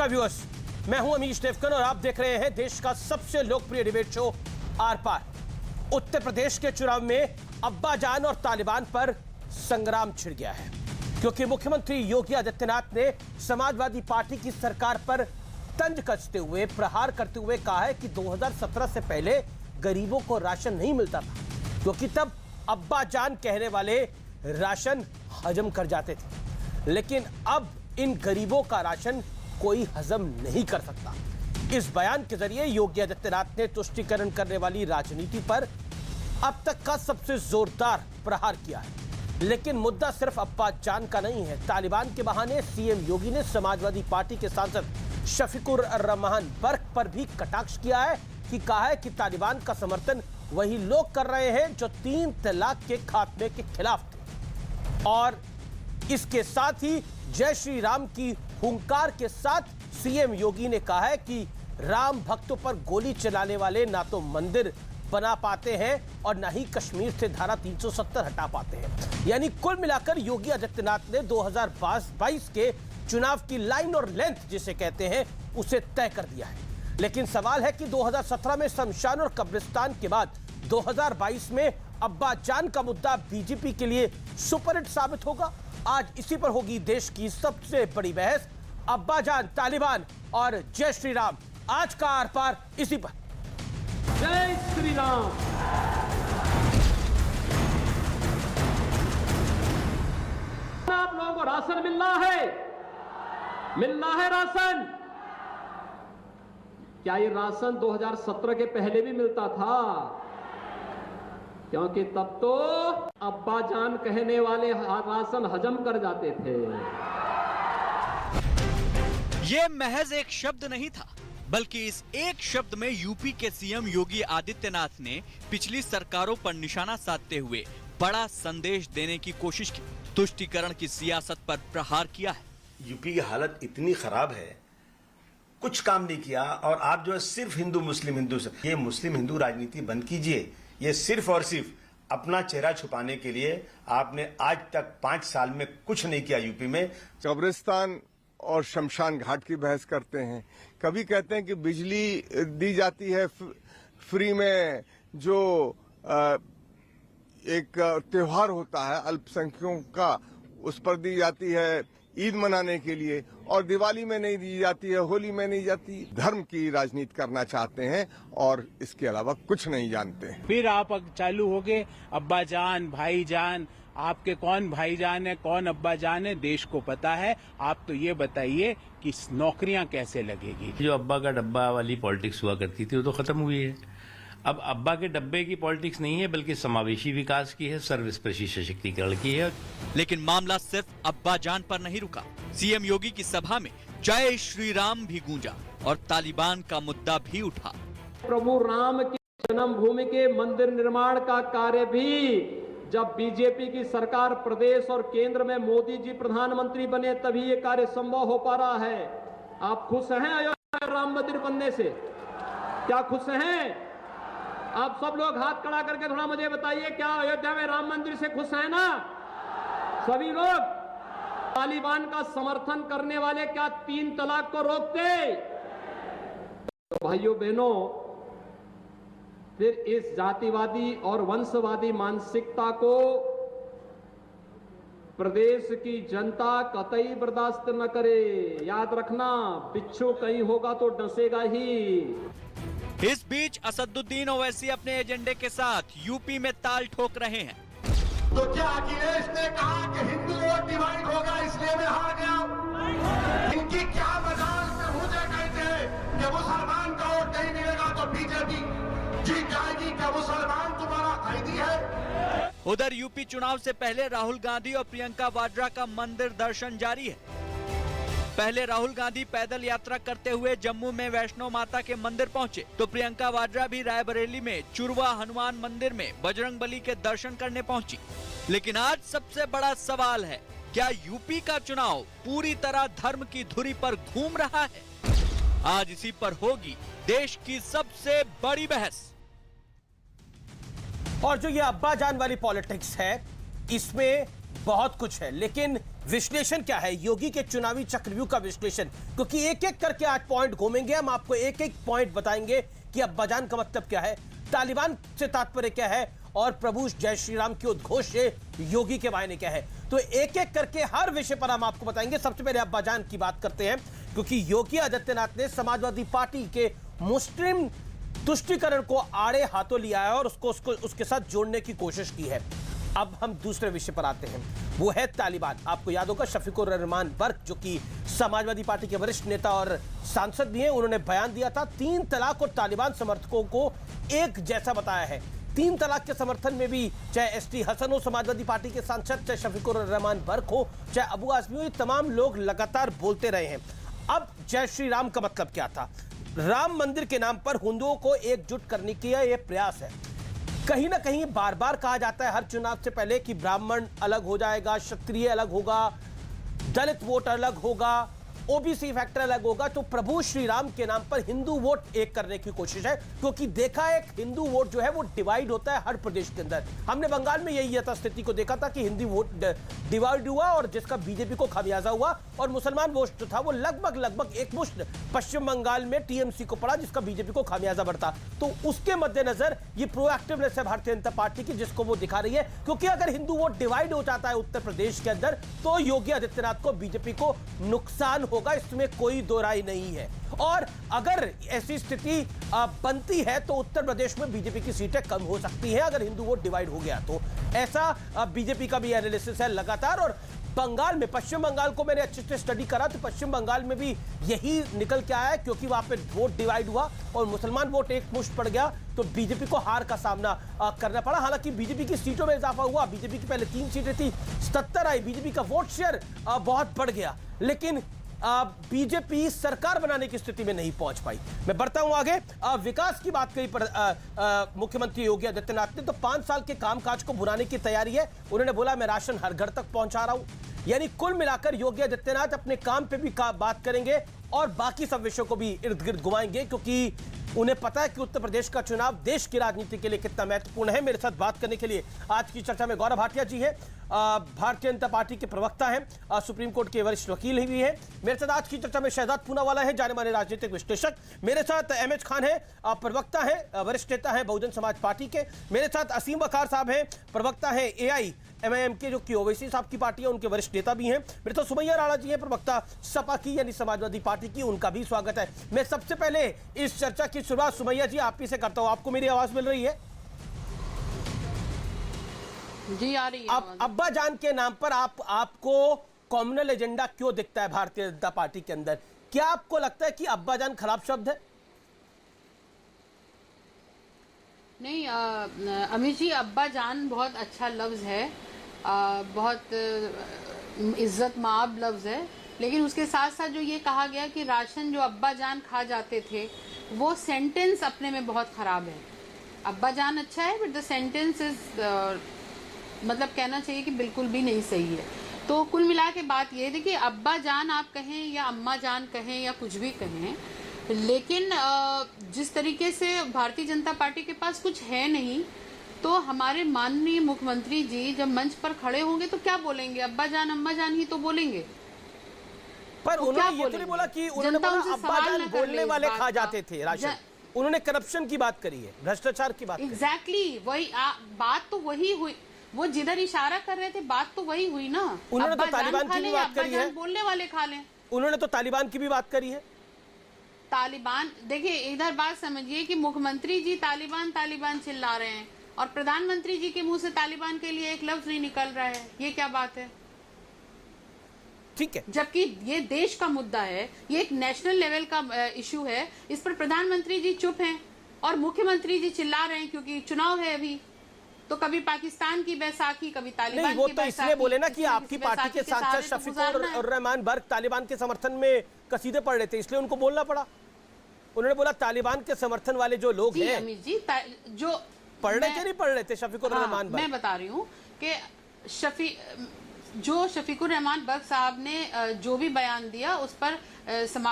Viewers, मैं हूं अमीश देवकन और आप देख रहे हैं देश का सबसे लोकप्रिय डिबेट शो आर पार। उत्तर प्रदेश के चुनाव में अब्बाजान और तालिबान पर संग्राम छिड़ गया है, क्योंकि मुख्यमंत्री योगी आदित्यनाथ ने समाजवादी पार्टी की सरकार पर तंज कसते हुए, प्रहार करते हुए कहा है कि 2017 से पहले गरीबों को राशन नहीं मिलता था, क्योंकि तब अब्बाजान कहने वाले राशन हजम कर जाते थे, लेकिन अब इन गरीबों का राशन कोई हजम नहीं कर सकता। इस बयान के जरिए योगी आदित्यनाथ ने तुष्टीकरण करने वाली राजनीति पर अब तक का सबसे जोरदार प्रहार किया है। लेकिन मुद्दा सिर्फ अब्बाजान का नहीं है। तालिबान के बहाने सीएम योगी ने समाजवादी पार्टी के सांसद शफीकुर रहमान बर्क पर भी कटाक्ष किया है कि कहा है कि तालिबान का समर्थन वही लोग कर रहे हैं जो 3 तलाक के खात्मे के खिलाफ थे। और इसके साथ ही जय श्री राम की हुंकार के साथ सीएम योगी ने कहा है कि राम भक्तों पर गोली चलाने वाले ना तो मंदिर बना पाते हैं और ना ही कश्मीर से धारा 370 हटा पाते हैं। यानी कुल मिलाकर योगी आदित्यनाथ ने 2022 के चुनाव की लाइन और लेंथ जिसे कहते हैं उसे तय कर दिया है। लेकिन सवाल है कि 2017 में शमशान और कब्रिस्तान के बाद 2022 में अब्बाजान का मुद्दा बीजेपी के लिए सुपरहिट साबित होगा। आज इसी पर होगी देश की सबसे बड़ी बहस, अब्बाजान, तालिबान और जय श्री राम। आज का आर पार इसी पर। जय श्री राम। आप लोगों को राशन मिलना है राशन। क्या ये राशन 2017 के पहले भी मिलता था? क्योंकि तब तो अब्बाजान कहने वाले राशन हजम कर जाते थे। ये महज एक शब्द नहीं था, बल्कि इस एक शब्द में यूपी के सीएम योगी आदित्यनाथ ने पिछली सरकारों पर निशाना साधते हुए बड़ा संदेश देने की कोशिश की। तुष्टीकरण की सियासत पर प्रहार किया है। यूपी की हालत इतनी खराब है, कुछ काम नहीं किया, और आप जो है सिर्फ हिंदू मुस्लिम से ये मुस्लिम हिंदू राजनीति बंद कीजिए। ये सिर्फ और सिर्फ अपना चेहरा छुपाने के लिए आपने आज तक 5 साल में कुछ नहीं किया। यूपी में कब्रिस्तान और शमशान घाट की बहस करते हैं, कभी कहते हैं कि बिजली दी जाती है फ्री में, जो एक त्योहार होता है अल्पसंख्यकों का, उस पर दी जाती है ईद मनाने के लिए, और दिवाली में नहीं दी जाती है, होली में नहीं जाती। धर्म की राजनीति करना चाहते हैं और इसके अलावा कुछ नहीं जानते हैं। फिर आप चालू हो गए अब्बाजान, भाईजान। आपके कौन भाईजान है, कौन अब्बाजान है, देश को पता है। आप तो ये बताइए कि नौकरियां कैसे लगेगी। जो अब्बा का डब्बा वाली पॉलिटिक्स हुआ करती थी वो तो खत्म हुई है। अब अब्बा के डब्बे की पॉलिटिक्स नहीं है, बल्कि समावेशी विकास की है, सर्वस्पर्शी सशक्तिकरण की है। लेकिन मामला सिर्फ अब्बाजान पर नहीं रुका। सीएम योगी की सभा में जय श्री राम भी गूंजा और तालिबान का मुद्दा भी उठा। प्रभु राम की जन्मभूमि के मंदिर निर्माण का कार्य भी जब बीजेपी की सरकार प्रदेश और केंद्र में मोदी जी प्रधानमंत्री बने तभी ये कार्य संभव हो पा रहा है। आप खुश हैं अयोध्या में राम मंदिर बनने से? क्या खुश हैं? आप सब लोग हाथ खड़ा करके थोड़ा मुझे बताइए, क्या अयोध्या में राम मंदिर से खुश हैं ना सभी लोग? तालिबान का समर्थन करने वाले क्या 3 तलाक को रोकते? तो भाइयों बहनों, फिर इस जातिवादी और वंशवादी मानसिकता को प्रदेश की जनता कतई बर्दाश्त न करे। याद रखना, बिच्छू कहीं होगा तो डसेगा ही। इस बीच असदुद्दीन ओवैसी अपने एजेंडे के साथ यूपी में ताल ठोक रहे हैं। तो क्या अखिलेश ने कहा कि हिंदू वोट डिवाइड होगा इसलिए मैं हार गया? इनकी क्या मजाल में मुझे कहते हैं कि मुसलमान का वोट नहीं मिलेगा तो बीजेपी जीत जाएगी। क्या मुसलमान तुम्हारा कैदी है? उधर यूपी चुनाव से पहले राहुल गांधी और प्रियंका वाड्रा का मंदिर दर्शन जारी है। पहले राहुल गांधी पैदल यात्रा करते हुए जम्मू में वैष्णो माता के मंदिर पहुंचे, तो प्रियंका वाड्रा भी रायबरेली में चुरवा हनुमान मंदिर में बजरंगबली के दर्शन करने पहुंची। लेकिन आज सबसे बड़ा सवाल है, क्या यूपी का चुनाव पूरी तरह धर्म की धुरी पर घूम रहा है? आज इसी पर होगी देश की सबसे बड़ी बहस। और जो ये अब्बाजान वाली पॉलिटिक्स है, इसमें बहुत कुछ है, लेकिन विश्लेषण क्या है योगी के चुनावी चक्रव्यूह का विश्लेषण, क्योंकि एक एक करके आज पॉइंट घूमेंगे हम, आपको एक एक पॉइंट बताएंगे कि अब्बाजान का मतलब क्या है, तालिबान से तात्पर्य क्या है और प्रभु जय श्री राम के उद्घोष से योगी के मायने क्या है। तो एक एक करके हर विषय पर हम आपको बताएंगे। सबसे पहले अब्बाजान की बात करते हैं, क्योंकि योगी आदित्यनाथ ने समाजवादी पार्टी के मुस्लिम तुष्टीकरण को आड़े हाथों लिया है और उसको उसके साथ जोड़ने की कोशिश की है। अब हम दूसरे विषय पर आते हैं, वो है तालिबान। आपको याद होगा शफीकुर रहमान बर्क, जो कि समाजवादी पार्टी के वरिष्ठ नेता और सांसद भी हैं, उन्होंने बयान दिया था 3 तलाक और तालिबान समर्थकों को एक जैसा बताया है। 3 तलाक के समर्थन में भी चाहे एसटी हसन हो समाजवादी पार्टी के सांसद, चाहे शफीकुर रहमान बर्क हो, चाहे अबू आजमी हो, ये तमाम लोग लगातार बोलते रहे हैं। अब जय श्री राम का मतलब क्या था? राम मंदिर के नाम पर हिंदुओं को एकजुट करने की यह प्रयास है। कहीं ना कहीं बार बार कहा जाता है हर चुनाव से पहले कि ब्राह्मण अलग हो जाएगा, क्षत्रिय अलग होगा, दलित वोट अलग होगा, ओबीसी फैक्टर अलग होगा। तो प्रभु श्री राम के नाम पर हिंदू वोट एक करने की कोशिश है, क्योंकि देखा है हिंदू वोट जो है वो डिवाइड होता है हर प्रदेश के अंदर। हमने बंगाल में यही यथास्थिति को देखा था कि हिंदी वोट डिवाइड हुआ और जिसका बीजेपी को खामियाजा हुआ, और मुसलमान वोट जो था वो लगभग एकमुश्त पश्चिम बंगाल में टीएमसी को पड़ा, जिसका बीजेपी को खामियाजा बढ़ता। तो उसके मद्देनजर ये प्रोएक्टिवनेस है भारतीय जनता पार्टी की, जिसको वो दिखा रही है। क्योंकि अगर हिंदू वोट डिवाइड हो जाता है उत्तर प्रदेश के अंदर तो योगी आदित्यनाथ को, बीजेपी को नुकसान होगा, इसमें कोई दो राय नहीं है। और अगर ऐसी स्थिति बनती है तो उत्तर प्रदेश में बीजेपी की सीटें कम हो सकती हैं अगर हिंदू वोट डिवाइड हो गया तो। ऐसा बीजेपी का भी एनालिसिस है लगातार। और बंगाल में, पश्चिम बंगाल को मैंने अच्छे से स्टडी करा तो पश्चिम बंगाल में भी यही निकल के आया है, क्योंकि वहां पे वोट डिवाइड हुआ और मुसलमान वोट एक मुश्त पड़ गया, तो बीजेपी को हार का सामना करना पड़ा। हालांकि बीजेपी की सीटों में इजाफा हुआ, बीजेपी की पहले 3 सीटें थी, 77 आई, बीजेपी का वोट शेयर बहुत बढ़ गया, लेकिन बीजेपी सरकार बनाने की स्थिति में नहीं पहुंच पाई। मैं बढ़ता हूं आगे। विकास की बात करी पर मुख्यमंत्री योगी आदित्यनाथ ने, तो 5 साल के कामकाज को भुनाने की तैयारी है। उन्होंने बोला मैं राशन हर घर तक पहुंचा रहा हूं। यानी कुल मिलाकर योगी आदित्यनाथ अपने काम पे भी बात करेंगे और बाकी सब विषयों को भी इर्द गिर्द घुमाएंगे, क्योंकि उन्हें पता है कि उत्तर प्रदेश का चुनाव देश की राजनीति के लिए कितना महत्वपूर्ण है। मेरे साथ बात करने के लिए आज की चर्चा में गौरव भाटिया जी हैं, भारतीय जनता पार्टी के प्रवक्ता हैं, सुप्रीम कोर्ट के वरिष्ठ वकील भी हैं। मेरे साथ आज की चर्चा में शहजाद पूनावाला है, जाने माने राजनीतिक विश्लेषक। मेरे साथ एमएच खान है, प्रवक्ता है, वरिष्ठ नेता है बहुजन समाज पार्टी के। मेरे साथ असीम वकार साहब हैं, प्रवक्ता है AIMIM के, जो कि ओवैसी साहब की पार्टी है, उनके वरिष्ठ नेता भी हैं। मेरे साथ सुमैया राणा जी हैं, प्रवक्ता सपा की यानी समाजवादी पार्टी की, उनका भी स्वागत है। मैं सबसे पहले इस चर्चा की शुरुआत सुमैया जी आप ही से करता हूं। आपको मेरी आवाज मिल रही है? जी आ रही है। अब्बा जान के नाम पर आपको कॉम्युनल एजेंडा क्यों दिखता है भारतीय जनता पार्टी के अंदर? क्या आपको लगता है कि अब्बा जान खराब शब्द है? नहीं अमित जी, अब्बा जान बहुत अच्छा लफ्ज है, बहुत इज्जत माब लफ्ज है, लेकिन उसके साथ साथ जो ये कहा गया कि राशन जो अब्बा जान खा जाते थे, वो सेंटेंस अपने में बहुत खराब है। अब्बा जान अच्छा है बट द सेंटेंस इज मतलब कहना चाहिए कि बिल्कुल भी नहीं सही है। तो कुल मिला के बात ये है, देखिए अब्बा जान आप कहें या अम्मा जान कहें या कुछ भी कहें, लेकिन जिस तरीके से भारतीय जनता पार्टी के पास कुछ है नहीं, तो हमारे माननीय मुख्यमंत्री जी जब मंच पर खड़े होंगे तो क्या बोलेंगे? अब्बा जान अम्मा जान ही तो बोलेंगे। पर तो उन्होंने ये तो नहीं बोला कि उन्होंने बोला अब्बा जान बोलने वाले खा जाते थे राशन। उन्होंने करप्शन की बात करी है, भ्रष्टाचार की बात। एग्जैक्टली वही बात तो वही हुई, वो जिधर इशारा कर रहे थे बात तो वही हुई ना। उन्होंने तो तालिबान की भी बात करी है, बोलने वाले खा लें। उन्होंने तो तालिबान की भी बात करी है। तालिबान, देखिए इधर बात समझिए कि मुख्यमंत्री जी तालिबान तालिबान चिल्ला रहे हैं और प्रधानमंत्री जी के मुंह से तालिबान के लिए एक लफ्ज नहीं निकल रहा है, ये क्या बात है? ठीक है, जबकि ये देश का मुद्दा है, ये एक नेशनल लेवल का इश्यू है, इस पर प्रधानमंत्री जी चुप हैं और मुख्यमंत्री जी चिल्ला रहे हैं क्योंकि चुनाव है अभी। तो कभी पाकिस्तान की बैसाखी, कभी तालिबान वो की तो इसलिए बोले ना कि आपकी पार्टी के सांसद शफीकुर रहमान बर्क तालिबान के समर्थन में कसीदे पढ़ रहे थे, इसलिए उनको बोलना पड़ा। उन्होंने बोला तालिबान के समर्थन वाले जो लोग हैं, अमित जी जो पढ़ रहे थे नहीं पढ़ रहे थे शफीकुर रहमान बर्क। मैं बता रही हूँ कि शफीकुर रहमान बर्क साहब ने जो भी बयान दिया उस पर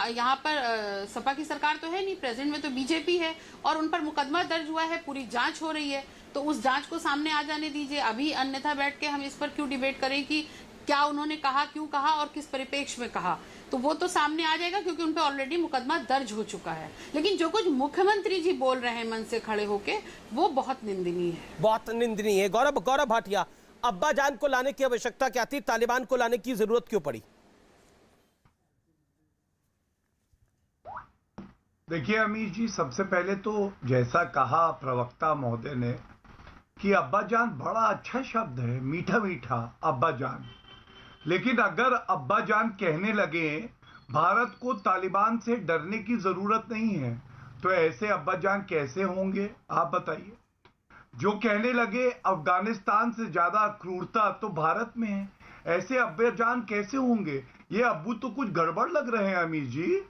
यहाँ पर सपा की सरकार तो है नहीं, प्रेजेंट में तो बीजेपी है और उन पर मुकदमा दर्ज हुआ है, पूरी जांच हो रही है, तो उस जांच को सामने आ जाने दीजिए। अभी अन्यथा बैठ के हम इस पर क्यों डिबेट करें कि क्या उन्होंने कहा, क्यों कहा और किस परिप्रेक्ष्य में कहा, तो वो तो सामने आ जाएगा क्योंकि उन पे ऑलरेडी मुकदमा दर्ज हो चुका है। लेकिन जो कुछ मुख्यमंत्री जी बोल रहे हैं मन से खड़े होके, वो बहुत निंदनीय है, बहुत निंदनीय है। गौरव भाटिया, अब्बा जान को लाने की आवश्यकता क्या थी, तालिबान को लाने की जरूरत क्यों पड़ी? देखिए अमीश जी, सबसे पहले तो जैसा कहा प्रवक्ता महोदय ने कि अब्बा जान बड़ा अच्छा शब्द है, मीठा मीठा अब्बा जान। लेकिन अगर अब्बा जान कहने लगे भारत को तालिबान से डरने की जरूरत नहीं है, तो ऐसे अब्बा जान कैसे होंगे आप बताइए। जो कहने लगे अफगानिस्तान से ज्यादा क्रूरता तो भारत में है, ऐसे अब्बा जान कैसे होंगे? ये अब्बू तो कुछ गड़बड़ लग रहे हैं अमीर जी।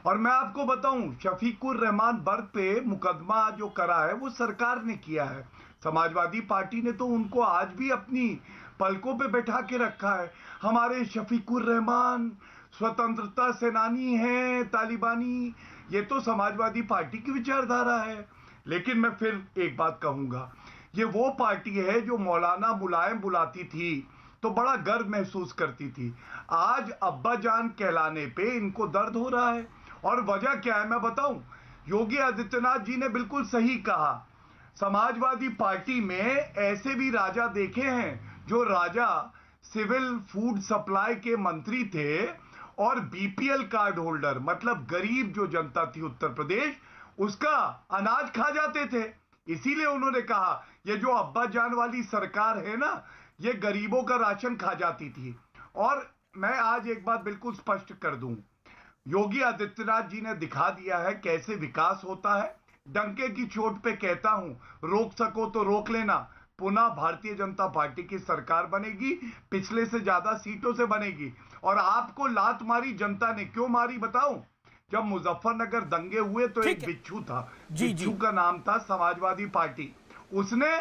और मैं आपको बताऊं, शफीकुर रहमान बर्ग पे मुकदमा जो करा है वो सरकार ने किया है। समाजवादी पार्टी ने तो उनको आज भी अपनी पलकों पे बैठा के रखा है। हमारे शफीकुर रहमान स्वतंत्रता सेनानी हैं, तालिबानी, ये तो समाजवादी पार्टी की विचारधारा है। लेकिन मैं फिर एक बात कहूंगा, ये वो पार्टी है जो मौलाना मुलायम बुलाती थी तो बड़ा गर्व महसूस करती थी। आज अब्बा जान कहलाने पे इनको दर्द हो रहा है। और वजह क्या है मैं बताऊं, योगी आदित्यनाथ जी ने बिल्कुल सही कहा, समाजवादी पार्टी में ऐसे भी राजा देखे हैं जो राजा सिविल फूड सप्लाई के मंत्री थे और बीपीएल कार्ड होल्डर, मतलब गरीब जो जनता थी उत्तर प्रदेश, उसका अनाज खा जाते थे। इसीलिए उन्होंने कहा ये जो अब्बा जान वाली सरकार है ना, ये गरीबों का राशन खा जाती थी। और मैं आज एक बात बिल्कुल स्पष्ट कर दूं, योगी आदित्यनाथ जी ने दिखा दिया है कैसे विकास होता है। डंके की चोट पे कहता हूं, रोक सको तो रोक लेना। पुनः भारतीय जनता पार्टी की सरकार बनेगी, पिछले से ज्यादा सीटों से बनेगी। और आपको लात मारी जनता ने, क्यों मारी बताऊं? जब मुजफ्फरनगर दंगे हुए तो एक बिच्छू था, बिच्छू का नाम था समाजवादी पार्टी। उसने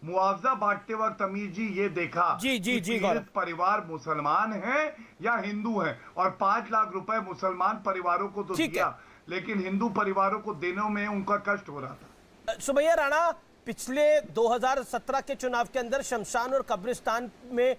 मुआवजा बांटते वक्त अमीर जी ये देखा कि पीड़ित परिवार मुसलमान हैं या हिंदू हैं, और 5 लाख रुपए मुसलमान परिवारों को तो दिया, लेकिन हिंदू परिवारों को देने में उनका कष्ट हो रहा था। सुमैया राणा, पिछले 2017 के चुनाव के अंदर शमशान और कब्रिस्तान में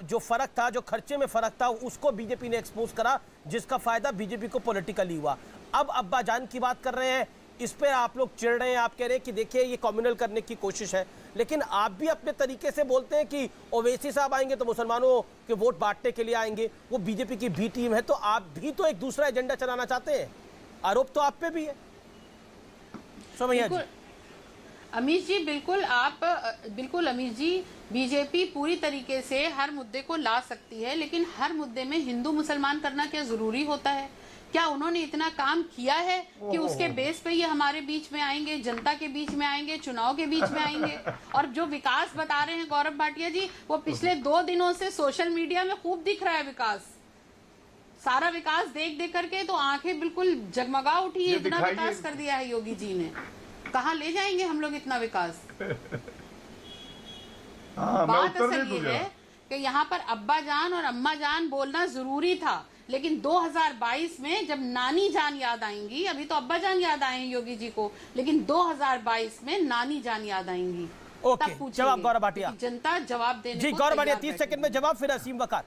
जो फर्क था, जो खर्चे में फर्क था, उसको बीजेपी ने एक्सपोज करा, जिसका फायदा बीजेपी को पॉलिटिकली हुआ। अब अब्बा जान की बात कर रहे हैं, इस पे आप लोग चिढ़ रहे हैं, आप कह रहे हैं कि देखिए ये कम्युनल करने की कोशिश है। लेकिन आप भी अपने तरीके से बोलते हैं कि ओवैसी साहब आएंगे तो मुसलमानों के वोट बांटने के लिए आएंगे, वो बीजेपी की बी टीम है, तो आप भी तो एक दूसरा एजेंडा चलाना चाहते हैं। आरोप तो आप पे भी है सुमैया जी। अमीश जी बिल्कुल अमीश जी, बीजेपी पूरी तरीके से हर मुद्दे को ला सकती है, लेकिन हर मुद्दे में हिंदू मुसलमान करना क्या जरूरी होता है? क्या उन्होंने इतना काम किया है कि उसके बेस पे ये हमारे बीच में आएंगे, जनता के बीच में आएंगे, चुनाव के बीच में आएंगे? और जो विकास बता रहे हैं गौरव भाटिया जी, वो पिछले 2 दिनों से सोशल मीडिया में खूब दिख रहा है विकास। सारा विकास देख देख करके तो आंखें बिल्कुल जगमगा उठी है। इतना विकास कर दिया है योगी जी ने, कहाँ ले जाएंगे हम लोग इतना विकास? बात असल ये है कि यहाँ पर अब्बा जान और अम्मा जान बोलना जरूरी था, लेकिन 2022 में जब नानी जान याद आएंगी, अभी तो अब्बा जान याद आए हैं योगी जी को, लेकिन 2022 में नानी जान याद आएंगी। ओके, जवाब गौरव भाटिया। जनता जवाब देने जी, गौरव भाटिया 30 सेकंड में जवाब, फिर असीम वकार।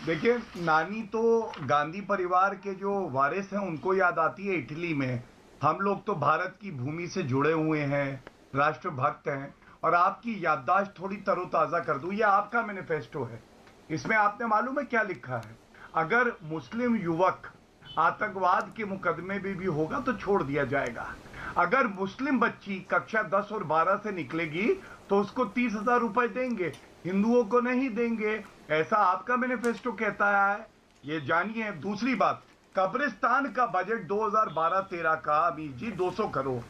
देखिए नानी तो गांधी परिवार के जो वारिस हैं उनको याद आती है इटली में। हम लोग तो भारत की भूमि से जुड़े हुए हैं, राष्ट्रभक्त हैं। और आपकी याददाश्त थोड़ी तरोताजा कर दूं, ये आपका मैनिफेस्टो है। इसमें आपने मालूम है क्या लिखा है? अगर मुस्लिम युवक आतंकवाद के मुकदमे में भी होगा तो छोड़ दिया जाएगा। अगर मुस्लिम बच्ची कक्षा 10 और 12 से निकलेगी तो उसको 30,000 रुपए देंगे, हिंदुओं को नहीं देंगे। ऐसा आपका मैनिफेस्टो कहता है, ये जानिए। दूसरी बात, कब्रिस्तान का बजट 2012-13 का अमीर जी 200 करोड़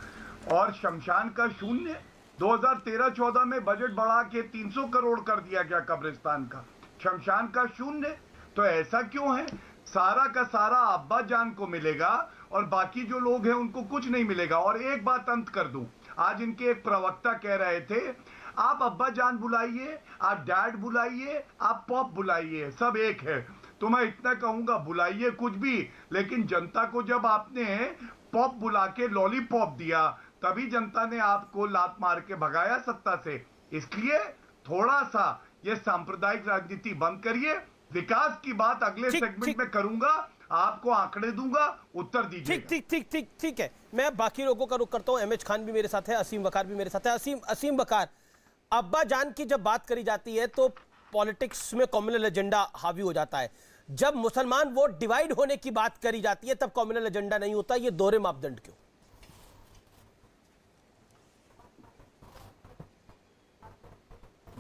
और शमशान का 0। 2013-14 में बजट बढ़ा के 300 करोड़ कर दिया गया कब्रिस्तान का, शमशान का 0। तो ऐसा क्यों है? सारा का सारा अब्बा जान को मिलेगा और बाकी जो लोग हैं उनको कुछ नहीं मिलेगा। और एक बात अंत कर दूं, आज इनके एक प्रवक्ता कह रहे थे आप अब्बा जान बुलाइए, आप डैड बुलाइए, आप पॉप बुलाइए, सब एक है। तो मैं इतना कहूंगा, बुलाइए कुछ भी, लेकिन जनता को जब आपने पॉप बुला के लॉलीपॉप दिया तभी जनता ने आपको लात मार के भगाया सत्ता से। इसलिए थोड़ा सा ये सांप्रदायिक राजनीति बंद करिए। विकास की बात अगले सेगमेंट में करूंगा, आपको आंकड़े दूंगा, उत्तर दीजिए। ठीक है। मैं बाकी लोगों का रुख करता हूं। एमएच खान भी मेरे साथ है, असीम वकार भी मेरे साथ है। असीम वकार, अब्बा जान की जब बात करी जाती है तो पॉलिटिक्स में कम्युनल एजेंडा हावी हो जाता है। जब मुसलमान वोट डिवाइड होने की बात करी जाती है तब कम्युनल एजेंडा नहीं होता। ये दोहरे मापदंड क्यों?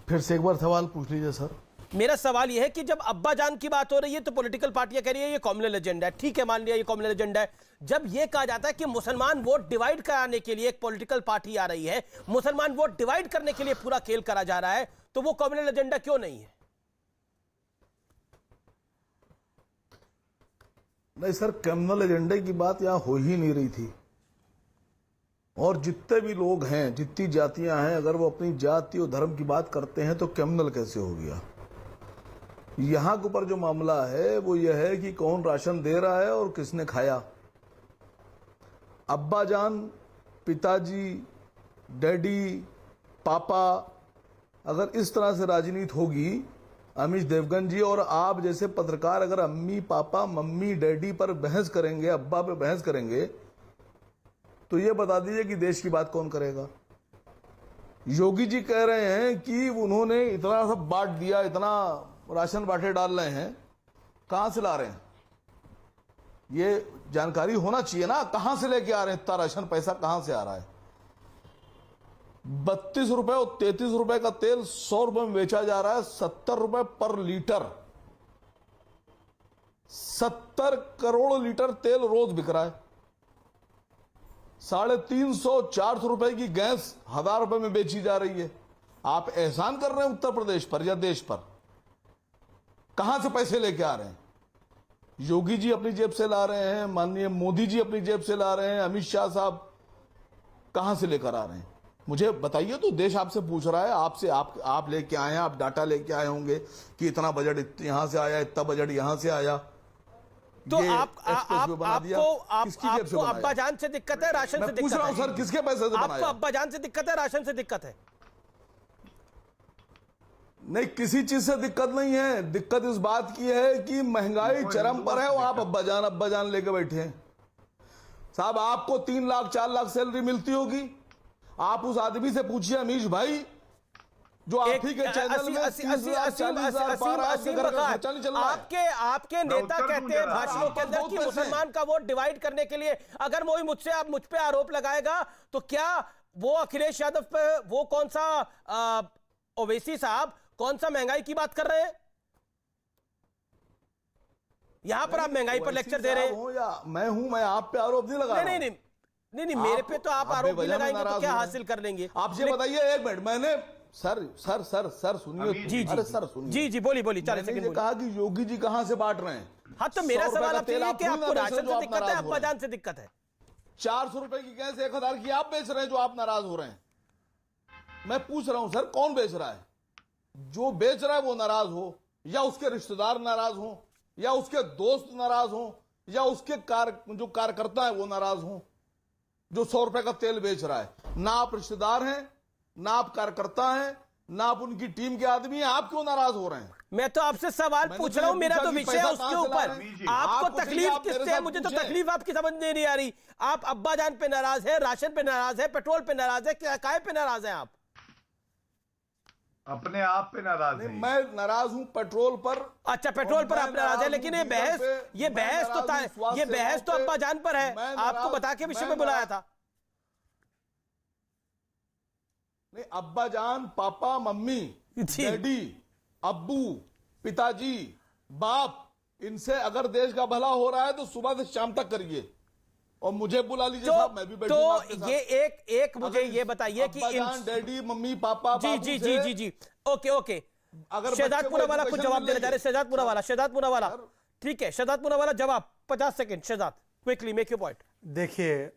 फिर से एक बार सवाल पूछ लीजिए सर। मेरा सवाल यह है कि जब अब्बा जान की बात हो रही है तो पॉलिटिकल पार्टियां कह रही है ये कम्युनल एजेंडा है। ठीक है, मान लिया ये कम्युनल एजेंडा है। जब ये कहा जाता है कि मुसलमान वोट डिवाइड कराने के लिए एक पॉलिटिकल पार्टी आ रही है, मुसलमान वोट डिवाइड करने के लिए पूरा खेल करा जा रहा है, तो वो कम्युनल एजेंडा क्यों नहीं है? नहीं सर, कम्युनल एजेंडे की बात यहां हो ही नहीं रही थी। और जितने भी लोग हैं, जितनी जातियां हैं, अगर वो अपनी जाति और धर्म की बात करते हैं तो कम्युनल कैसे हो गया? यहां के ऊपर जो मामला है वो यह है कि कौन राशन दे रहा है और किसने खाया। अब्बा जान, पिताजी, डैडी, पापा, अगर इस तरह से राजनीति होगी, अमीश देवगन जी और आप जैसे पत्रकार अगर अम्मी, पापा, मम्मी, डैडी पर बहस करेंगे, अब्बा पे बहस करेंगे, तो ये बता दीजिए कि देश की बात कौन करेगा? योगी जी कह रहे हैं कि उन्होंने इतना सब बांट दिया, इतना राशन बांटे डाल रहे हैं, कहां से ला रहे हैं? ये जानकारी होना चाहिए ना, कहां से लेके आ रहे हैं इतना राशन, पैसा कहां से आ रहा है? 32 रुपए और 33 रुपए का तेल 100 रुपए में बेचा जा रहा है, 70 रुपए पर लीटर। 70 करोड़ लीटर तेल रोज बिक रहा है। 350-400 रुपए की गैस 1000 रुपए में बेची जा रही है। आप एहसान कर रहे हैं उत्तर प्रदेश पर या देश पर? कहां से पैसे लेके आ रहे हैं? योगी जी अपनी जेब से ला रहे हैं, माननीय मोदी जी अपनी जेब से ला रहे हैं, अमित शाह साहब कहां से लेकर आ रहे हैं? मुझे बताइए तो। देश आपसे पूछ रहा है, आपसे आप लेके आए हैं, आप डाटा लेके आए होंगे कि इतना बजट यहां से आया, इतना बजट यहां से आया। तो आपको अब्बा जान से दिक्कत है, राशन से दिक्कत है? पूछ रहा हूं सर, किसके पैसे से बनाया? आपको अब्बा जान से दिक्कत है, राशन से दिक्कत है? नहीं, किसी चीज से दिक्कत नहीं है। दिक्कत इस बात की है कि महंगाई चरम पर है और आप अब्बा जान लेके बैठे हैं। साहब, आपको 3 लाख 4 लाख सैलरी मिलती होगी। आप उस आदमी से पूछिए, अमीश भाई, जो आप ही के चैनल में आपके नेता कहते हैं भाषणों के अंदर कि मुसलमान का वोट डिवाइड करने के लिए अगर वो मुझ पे आरोप लगाएगा तो क्या वो अखिलेश यादव पे, वो कौन सा ओवैसी साहब कौन सा महंगाई की बात कर रहे हैं? यहां पर आप महंगाई पर लेक्चर दे रहे हैं। या मैं आप पे आरोप नहीं लगा रहा। नहीं, मेरे पे तो आप आरोप नहीं लगाएंगे तो क्या हासिल कर लेंगे? आप ये बताइए, एक मिनट, मैंने सर सुनिए। अरे सर सुनिए। जी बोलिए 40 सेकंड। कहा कि योगी जी कहां से बांट रहे हैं? हाँ, तो मेरा सवाल आपसे ये है कि आपको राशन से दिक्कत है, अब्बा जान से दिक्कत है? 400 रुपए की गैस 1000 की आप बेच रहे हैं, जो आप नाराज हो रहे हैं। मैं पूछ रहा हूं सर, कौन बेच रहा है? जो बेच रहा है वो नाराज हो, या उसके रिश्तेदार नाराज हो, या उसके दोस्त नाराज हो, या उसके जो कार्यकर्ता है वो नाराज हो, जो 100 रुपए का तेल बेच रहा है। ना आप रिश्तेदार हैं, ना आप कार्यकर्ता हैं, ना आप उनकी टीम के आदमी हैं, आप क्यों नाराज हो रहे हैं? मैं तो आपसे सवाल पूछ रहा हूं, मेरा तो विषय है उसके ऊपर। आपको तकलीफ किससे है? मुझे तो तकलीफ आपकी समझ नहीं आ रही। आप अब्बा जान पे नाराज है, राशन पे नाराज है, पेट्रोल पे नाराज है, क्या काय पे नाराज है? आप अपने आप पे नाराज है। मैं नाराज हूं पेट्रोल पर। अच्छा, पेट्रोल पर आप नाराज है, लेकिन ये बहस तो अब्बा जान पर है। आपको बता के विषय में बुलाया था। नहीं, अब्बा जान, पापा, मम्मी, डैडी, अब्बू, पिताजी, बाप, इनसे अगर देश का भला हो रहा है तो सुबह से शाम तक करिए और मुझे बुला लीजिए। साहब, मैं भी बैठूंगा आपके साथ। ये एक मुझे ये बताइए कि डैडी, मम्मी, पापा, जी ओके। अगर शहजादपुरा वाला कुछ जवाब देना चाह रहे? शहजादपुरा वाला ठीक है, शहजादपुरा वाला जवाब 50 second. Shehzad, quickly make your point. देखिए,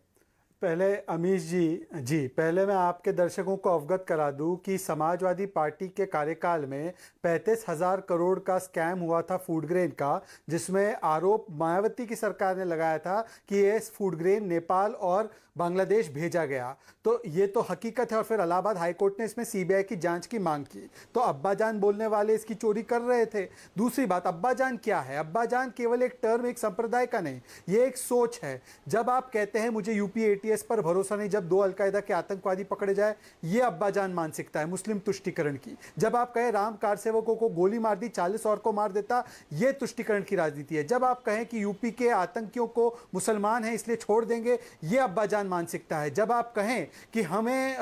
पहले अमीश जी पहले मैं आपके दर्शकों को अवगत करा दूं कि समाजवादी पार्टी के कार्यकाल में 35,000 करोड़ का स्कैम हुआ था फूड ग्रेन का, जिसमें आरोप मायावती की सरकार ने लगाया था कि ये फूड ग्रेन नेपाल और बांग्लादेश भेजा गया। तो ये तो हकीकत है और फिर इलाहाबाद हाईकोर्ट ने इसमें सीबीआई की जांच की मांग की। तो अब्बाजान बोलने वाले इसकी चोरी कर रहे थे। दूसरी बात, अब्बाजान क्या है? अब्बाजान केवल एक टर्म, एक संप्रदाय का नहीं, ये एक सोच है। जब आप कहते हैं मुझे यूपी एटीएस पर भरोसा नहीं जब 2 अलकायदा के आतंकवादी पकड़े जाए, ये अब्बाजान मानसिकता है मुस्लिम तुष्टिकरण की। जब आप कहें राम कार सेवकों को गोली मार दी, 40 और को मार देता, ये तुष्टिकरण की राजनीति है। जब आप कहें कि यूपी के आतंकियों को मुसलमान हैं इसलिए छोड़ देंगे, ये अब्बाजान मानसिकता है। जब आप कहें कि हमें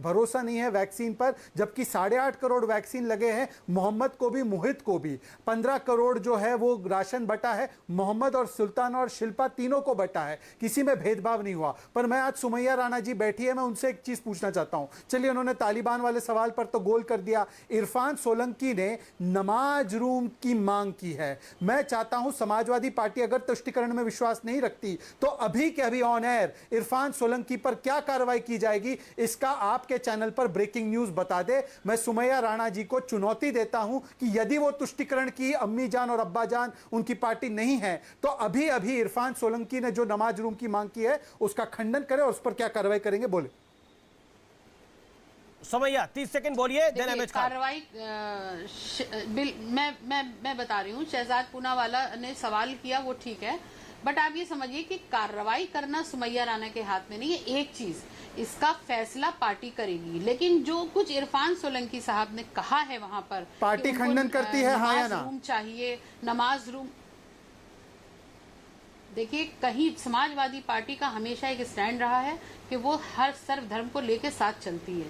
भरोसा नहीं है वैक्सीन पर, जबकि 8.5 करोड़ वैक्सीन लगे हैं, मोहम्मद को भी मोहित को भी 15 करोड़ जो है वो राशन बटा है, मोहम्मद और सुल्तान और शिल्पा तीनों को बटा है, किसी में भेदभाव नहीं हुआ। पर मैं आज सुमैया राणा जी बैठी है, मैं उनसे एक चीज पूछना चाहता हूं। चलिए, उन्होंने तालिबान वाले सवाल पर तो गोल कर दिया। इरफान सोलंकी ने नमाज रूम की मांग की है। मैं चाहता हूं समाजवादी पार्टी अगर तुष्टिकरण में विश्वास नहीं रखती तो अभी के अभी ऑन एयर इरफान सोलंकी पर क्या कार्रवाई की जाएगी, इसका आपके चैनल पर ब्रेकिंग न्यूज बता दे। मैं सुमैया राणा जी को चुनौती देता हूं कि यदि वो तुष्टिकरण की अम्मी जान और अब्बा जान उनकी पार्टी नहीं है तो अभी अभी इरफान सोलंकी ने जो नमाज रूम की मांग की है उसका खंडन करे और उस पर क्या कार्रवाई करेंगे, बोले। सुमैया 30 सेकंड बोलिए। कार्रवाई मैं बता रही हूँ, शहजाद पूनावाला ने सवाल किया वो ठीक है, बट आप ये समझिए कि कार्रवाई करना सुमैया राणा के हाथ में नहीं है। एक चीज, इसका फैसला पार्टी करेगी, लेकिन जो कुछ इरफान सोलंकी साहब ने कहा है वहां पर पार्टी खंडन करती है, हाँ या ना? रूम चाहिए, नमाज रूम। देखिए, कहीं समाजवादी पार्टी का हमेशा एक स्टैंड रहा है कि वो हर सर्व धर्म को लेकर साथ चलती है।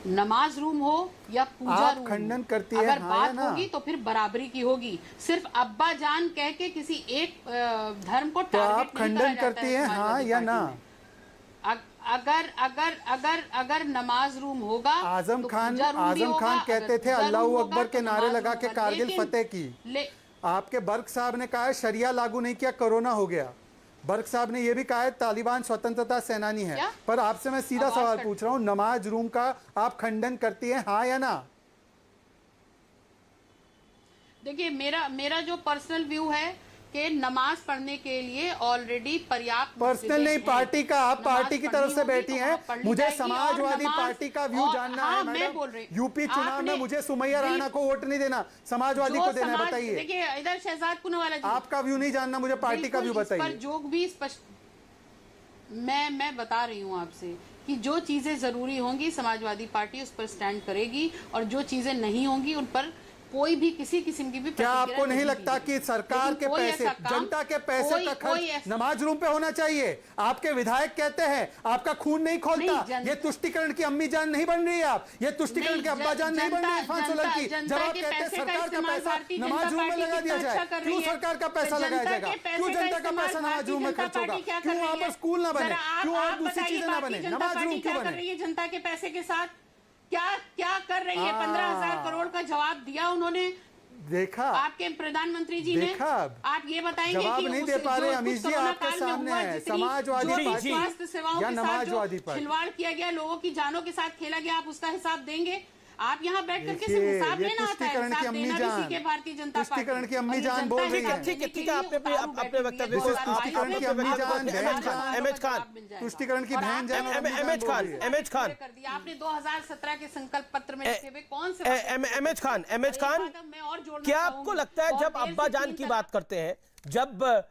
नमाज रूम हो या पूजा रूम, खंडन करती है, अगर हाँ बात होगी तो फिर बराबरी की होगी। सिर्फ अब्बा जान कह के किसी एक धर्म को तो आप खंडन करती है, हाँ या ना? अगर अगर अगर अगर नमाज रूम होगा, आजम खान कहते थे अल्लाह अकबर के नारे लगा के कारगिल फतेह की। आपके बर्क साहब ने कहा है शरिया लागू नहीं किया, कोरोना हो गया। बर्क साहब ने यह भी कहा है तालिबान स्वतंत्रता सेनानी है। पर आपसे मैं सीधा सवाल पूछ रहा हूं, नमाज रूम का आप खंडन करती हैं, हाँ या ना? देखिए, मेरा जो पर्सनल व्यू है कि नमाज पढ़ने के लिए ऑलरेडी पर्याप्त, पर्सनल नहीं पार्टी का, आप पार्टी की तरफ से बैठी हैं। मुझे समाजवादी पार्टी का व्यू जानना है मैडम। यूपी चुनाव में मुझे सुमैया राणा को वोट नहीं देना, समाजवादी को देना है, बताइए। देखिए, इधर शहजाद पूनावाला जी, आपका व्यू नहीं जानना, मुझे पार्टी का व्यू बताइए। जो भी स्पष्ट मैं बता रही हूँ आपसे कि जो चीजें जरूरी होंगी समाजवादी पार्टी उस पर स्टैंड करेगी, और जो चीजें नहीं होंगी उन पर कोई भी किसी किस्म की भी। क्या आपको नहीं लगता कि सरकार के पैसे, जनता के पैसे का खर्च नमाज रूम पे होना चाहिए? आपके विधायक कहते हैं आपका खून नहीं खोलता। ये तुष्टिकरण की अम्मी जान नहीं बन रही है आप, ये तुष्टिकरण के अब्बा जान नहीं बन रही है इरफान सोलंकी। जब आप कहते हैं सरकार का पैसा नमाज रूम में लगा दिया जाए, क्यों सरकार का पैसा लगाया जाएगा? क्यों जनता का पैसा नमाज रूम में खर्च होगा? क्यों वहां पर स्कूल ना बने? क्यों और दूसरी चीजें ना बने? नमाज रूम क्यों बने? जनता के पैसे के साथ क्या कर रही है? 15,000 करोड़ का जवाब दिया उन्होंने, देखा आपके प्रधानमंत्री जी ने। आप ये बताएंगे जवाब कि नहीं दे पा रहे अमीश जी, आपके सामने है समाजवादी पार्टी स्वास्थ्य सेवाओं या के साथ समाजवादी जो खिलवाड़ किया गया, लोगों की जानों के साथ खेला गया, आप उसका हिसाब देंगे? आप यहाँ बैठ करके सिर्फ हिसाब लेना आता है, हिसाब देना भी सीखे भारतीय जनता पार्टी। तुष्टिकरण की अम्मी जान बोल रही है। ठीक है, अपने वक्तव्य को तुष्टिकरण की अम्मी जान, एमएच खान, तुष्टिकरण की बहन जान, एमएच खान कर दिया आपने 2017 के संकल्प पत्र में लिखे हुए कौन से? एमएच खान, क्या आपको लगता है जब अब्बा जान की बात करते हैं, जब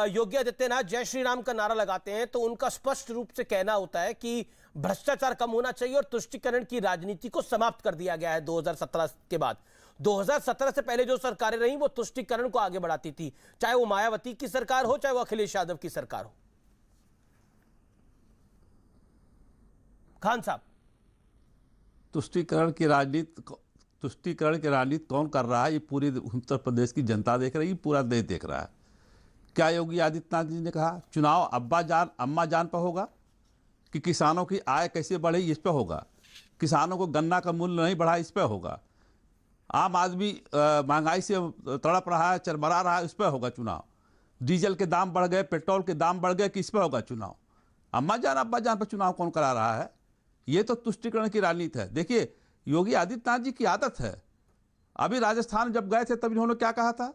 योगी आदित्यनाथ जय श्री राम का नारा लगाते हैं, तो उनका स्पष्ट रूप से कहना होता है कि भ्रष्टाचार कम होना चाहिए और तुष्टिकरण की राजनीति को समाप्त कर दिया गया है 2017 के बाद। 2017 से पहले जो सरकारें रही वो तुष्टिकरण को आगे बढ़ाती थी, चाहे वो मायावती की सरकार हो, चाहे वो अखिलेश यादव की सरकार हो। खान साहब, तुष्टिकरण की राजनीति कौन कर रहा है? ये पूरी उत्तर प्रदेश की जनता देख रही है, पूरा देश देख रहा है। क्या योगी आदित्यनाथ जी ने कहा चुनाव अब्बा जान अम्मा जान पर होगा कि किसानों की आय कैसे बढ़े इस पर होगा, किसानों को गन्ना का मूल्य नहीं बढ़ा इस पर होगा, आम आदमी महंगाई से तड़प रहा है, चरमरा रहा है, इस पर होगा चुनाव, डीजल के दाम बढ़ गए, पेट्रोल के दाम बढ़ गए कि इस पर होगा चुनाव? अम्मा जान अब्बा जान पर चुनाव कौन करा रहा है? ये तो तुष्टिकरण की राजनीति है। देखिए, योगी आदित्यनाथ जी की आदत है, अभी राजस्थान जब गए थे तब इन्होंने क्या कहा था,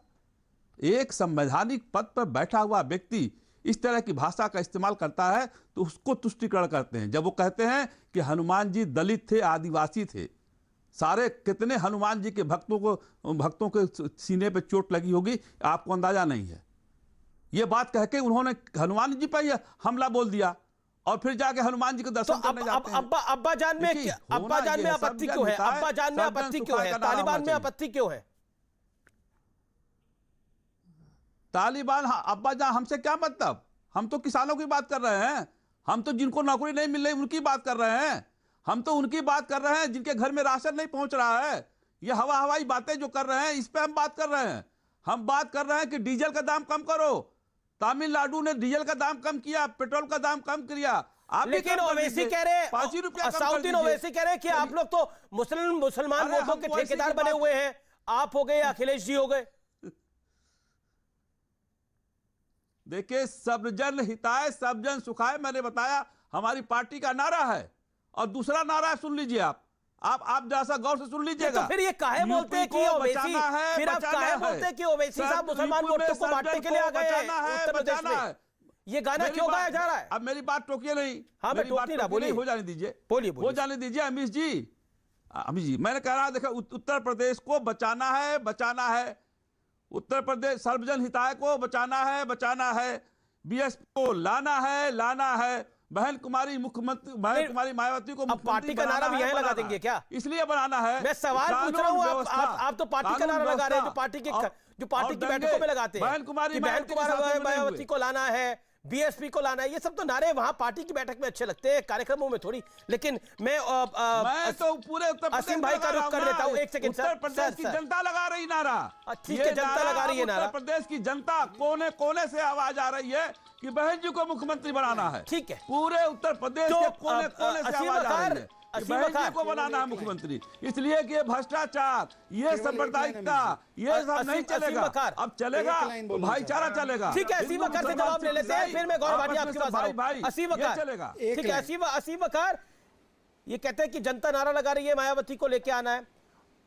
एक संवैधानिक पद पर बैठा हुआ व्यक्ति इस तरह की भाषा का इस्तेमाल करता है तो उसको तुष्टिकरण करते हैं। जब वो कहते हैं कि हनुमान जी दलित थे, आदिवासी थे, सारे कितने हनुमान जी के भक्तों के सीने पे चोट लगी होगी, आपको अंदाजा नहीं है। ये बात कह के उन्होंने हनुमान जी पर हमला बोल दिया और फिर जाके हनुमान जी को दर्शन करने जाते हैं। अब्बा जान में आपत्ति क्यों है? अब्बा जान में आपत्ति क्यों है? तालिबान में आपत्ति क्यों है? तालिबान, अब्बा जान हमसे क्या मतलब? हम तो किसानों की बात कर रहे हैं, हम तो जिनको नौकरी नहीं मिल रही उनकी बात कर रहे हैं, हम तो उनकी बात कर रहे हैं जिनके घर में राशन नहीं पहुंच रहा है। ये हवाई बातें जो कर रहे हैं इस पे हम बात कर रहे हैं। हम बात कर रहे हैं कि डीजल का दाम कम करो। तमिलनाडु ने डीजल का दाम कम किया, पेट्रोल का दाम कम किया। आप लेकिन ओवैसी कह रहे हैं, 5 रुपया साउथीन ओवैसी कह रहे हैं कि आप लोग तो मुसलमान वोटों के ठेकेदार बने हुए हैं। आप हो गए, अखिलेश जी हो गए। देखिए, सब जन हिताय सब जन सुखाय, मैंने बताया हमारी पार्टी का नारा है। और दूसरा नारा सुन लीजिए, आप जैसा गौर से सुन लीजिएगा। तो फिर ये काहे बोलते हैं कि ओवैसी, फिर आप काहे बोलते हैं कि ओवैसी साहब मुसलमान वोटों को बांटने के लिए आ गए हैं उत्तर प्रदेश में? ये गाना क्यों गाया जा रहा है? अब मेरी बात टोकिए नहीं। हाँ, मैं टोकती ना, बोलिए, हो जाने दीजिए, बोलिए, हो जाने दीजिए अमीश जी। मैंने कह रहा, देखो, उत्तर प्रदेश को बचाना है। उत्तर प्रदेश सर्वजन हिताय को बचाना है। बीएसपी को लाना है। बहन कुमारी मायावती को पार्टी का नारा भी यहीं लगा देंगे क्या? इसलिए बनाना है। मैं सवाल पूछ रहा हूँ, आप तो पार्टी का नारा लगा रहे हैं जो पार्टी की बैठकों में लगाते हैं। बहन कुमारी मायावती को लाना है, बीएसपी को लाना है। ये सब तो नारे वहां पार्टी की बैठक में अच्छे लगते हैं, कार्यक्रमों में थोड़ी। लेकिन मैं तो पूरे असीम भाई का रुख कर लेता हूँ। एक सेकंड सर। उत्तर प्रदेश की जनता लगा रही नारा। ठीक है, जनता लगा रही है नारा। उत्तर प्रदेश की जनता कोने कोने से आवाज आ रही है कि बहन जी को मुख्यमंत्री बनाना है। ठीक है, पूरे उत्तर प्रदेश के कोने कोने से आवाज आ रही है, बहन जी को बनाना है मुख्यमंत्री। इसलिए कि भ्रष्टाचार, ये सांप्रदायिकता, ये सब नहीं चलेगा। अब चलेगा तो भाईचारा चलेगा। ठीक है, असीम वकार से जवाब ले लेते हैं, फिर मैं गौरव भाटिया आपके पास आऊं। असीम वकार चलेगा। ठीक है, असीम वकार ये कहते हैं कि जनता नारा लगा रही है, मायावती को लेके आना है,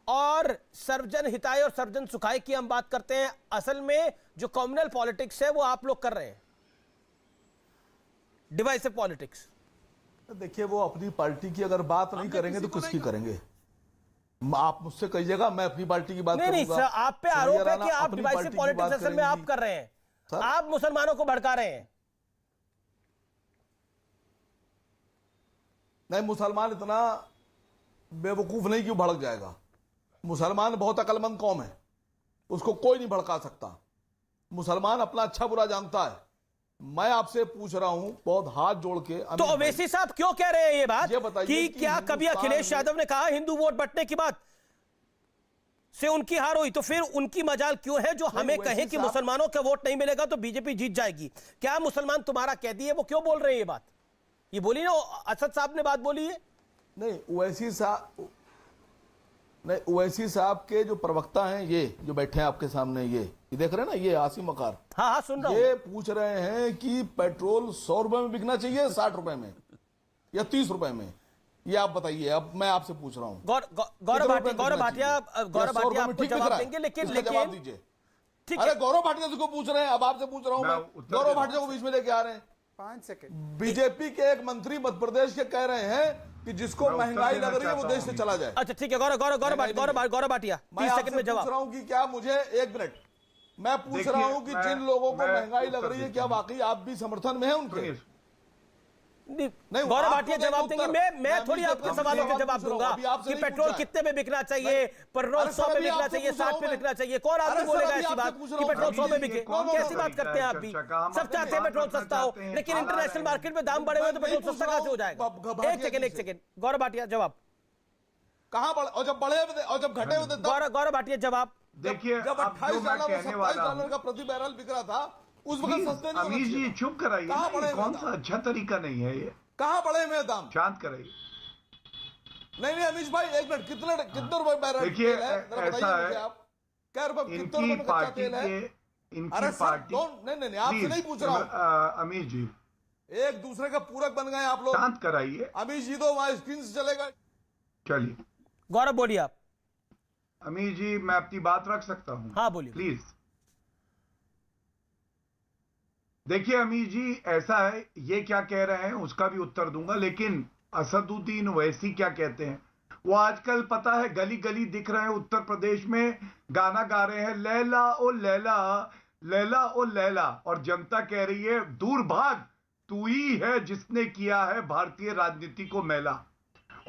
और सर्वजन हिताय और सर्वजन सुखाय की हम बात करते हैं। असल में जो कम्युनल पॉलिटिक्स है वो आप लोग कर रहे हैं, डिवाइसिव पॉलिटिक्स। देखिए, वो अपनी पार्टी की अगर बात नहीं करेंगे तो किसकी करेंगे? आप मुझसे कहिएगा, मैं अपनी पार्टी की बात नहीं सर, आप पे आरोप है कि आप डिवाइसिव पॉलिटिक्स असल में आप कर रहे हैं। आप मुसलमानों को भड़का रहे हैं। नहीं, मुसलमान इतना बेवकूफ नहीं क्यों भड़क जाएगा। मुसलमान बहुत अक्लमंद कौम है, उसको कोई नहीं भड़का सकता। मुसलमान अपना अच्छा बुरा जानता है। मैं आपसे पूछ रहा हूं बहुत हाथ जोड़ के, तो ओवैसी साहब क्यों कह रहे हैं ये बात कि क्या कभी अखिलेश यादव ने कहा हिंदू वोट बंटने की बात से उनकी हार हुई, तो फिर उनकी मजाल क्यों है जो हमें कहे कि मुसलमानों का वोट नहीं मिलेगा तो बीजेपी जीत जाएगी? क्या मुसलमान तुम्हारा कैदी है? वो क्यों बोल रहे हैं ये बात? ये बोली ना, असद साहब ने बात बोली है। नहीं, ओवैसी साहब के जो प्रवक्ता हैं, ये जो बैठे हैं आपके सामने, ये देख रहे हैं ना, ये आसिम वकार। हाँ, सुन रहा हूं। ये पूछ रहे हैं कि पेट्रोल 100 रुपए में बिकना चाहिए, 60 रुपए में या 30 रुपए में? ये आप बताइए। अब मैं आपसे पूछ रहा हूँ, गौरव भाटिया आपको जवाब देंगे, लेकिन जवाब दीजिए। अरे गौरव भाटिया को पूछ रहे हैं, अब आपसे पूछ रहा हूँ मैं। गौरव भाटिया को बीच में लेके आ रहे हैं। 5 सेकंड। बीजेपी के एक मंत्री मध्य प्रदेश के कह रहे हैं कि जिसको महंगाई लग रही है वो देश से चला जाए। अच्छा ठीक है, गौरव भाटिया 30 सेकंड में जवाब। पूछ रहा हूँ कि क्या मुझे 1 मिनट, मैं पूछ रहा हूँ कि जिन लोगों को महंगाई लग रही है, क्या वाकई आप भी समर्थन में हैं उनके? नहीं, गौरव भाटिया जवाब देंगे। मैं थोड़ी आपके सवालों के जवाब दूंगा कि पेट्रोल कितने में बिकना चाहिए, पेट्रोल 100 पे बिकना चाहिए, 60 पे बिकना चाहिए। कौन आदमी बोलेगा ऐसी बात कि पेट्रोल 100 पे बिके? कैसी बात करते हैं आप भी? सब चाहते हैं पेट्रोल सस्ता हो, लेकिन इंटरनेशनल मार्केट में दाम बढ़े हुए तो पेट्रोल सस्ता कहां से हो जाएगा? एक सेकंड, गौरव भाटिया जवाब। कहां बढ़े? और जब बढ़े और जब घटे हुए? गौरव भाटिया जवाब। देखिए, जब 28 डॉलर 27 डॉलर का प्रति बैरल बिक रहा था, उस वक्त सस्ते नहीं। अमीश जी चुप कराइए, कौन सा अच्छा तरीका नहीं है ये? कहां बढ़े हुए दाम? शांत कराइए। नहीं अमीश भाई, 1 मिनट, कितने रुपए बैरल? देखिए, ऐसा है, आप क्या रुपए, इनकी पार्टी के, इनकी पार्टी, नहीं आपसे नहीं पूछ रहा हूं अमीश जी, एक दूसरे का पूरक बन गए आप लोग। शांत कराइए। अमीश जी तो वहां स्क्रीन से चलेगा। चलिए गौरव बोलिए आप। अमीश जी मैं अपनी बात रख सकता हूं? हाँ बोलिए प्लीज। देखिए अमीश जी, ऐसा है, ये क्या कह रहे हैं उसका भी उत्तर दूंगा, लेकिन असदुद्दीन ओवैसी क्या कहते हैं? वो आजकल पता है गली गली दिख रहे हैं, उत्तर प्रदेश में गाना गा रहे हैं, लैला ओ लैला, लैला ओ लैला, और जनता कह रही है दूर भाग, तू ही है जिसने किया है भारतीय राजनीति को मैला।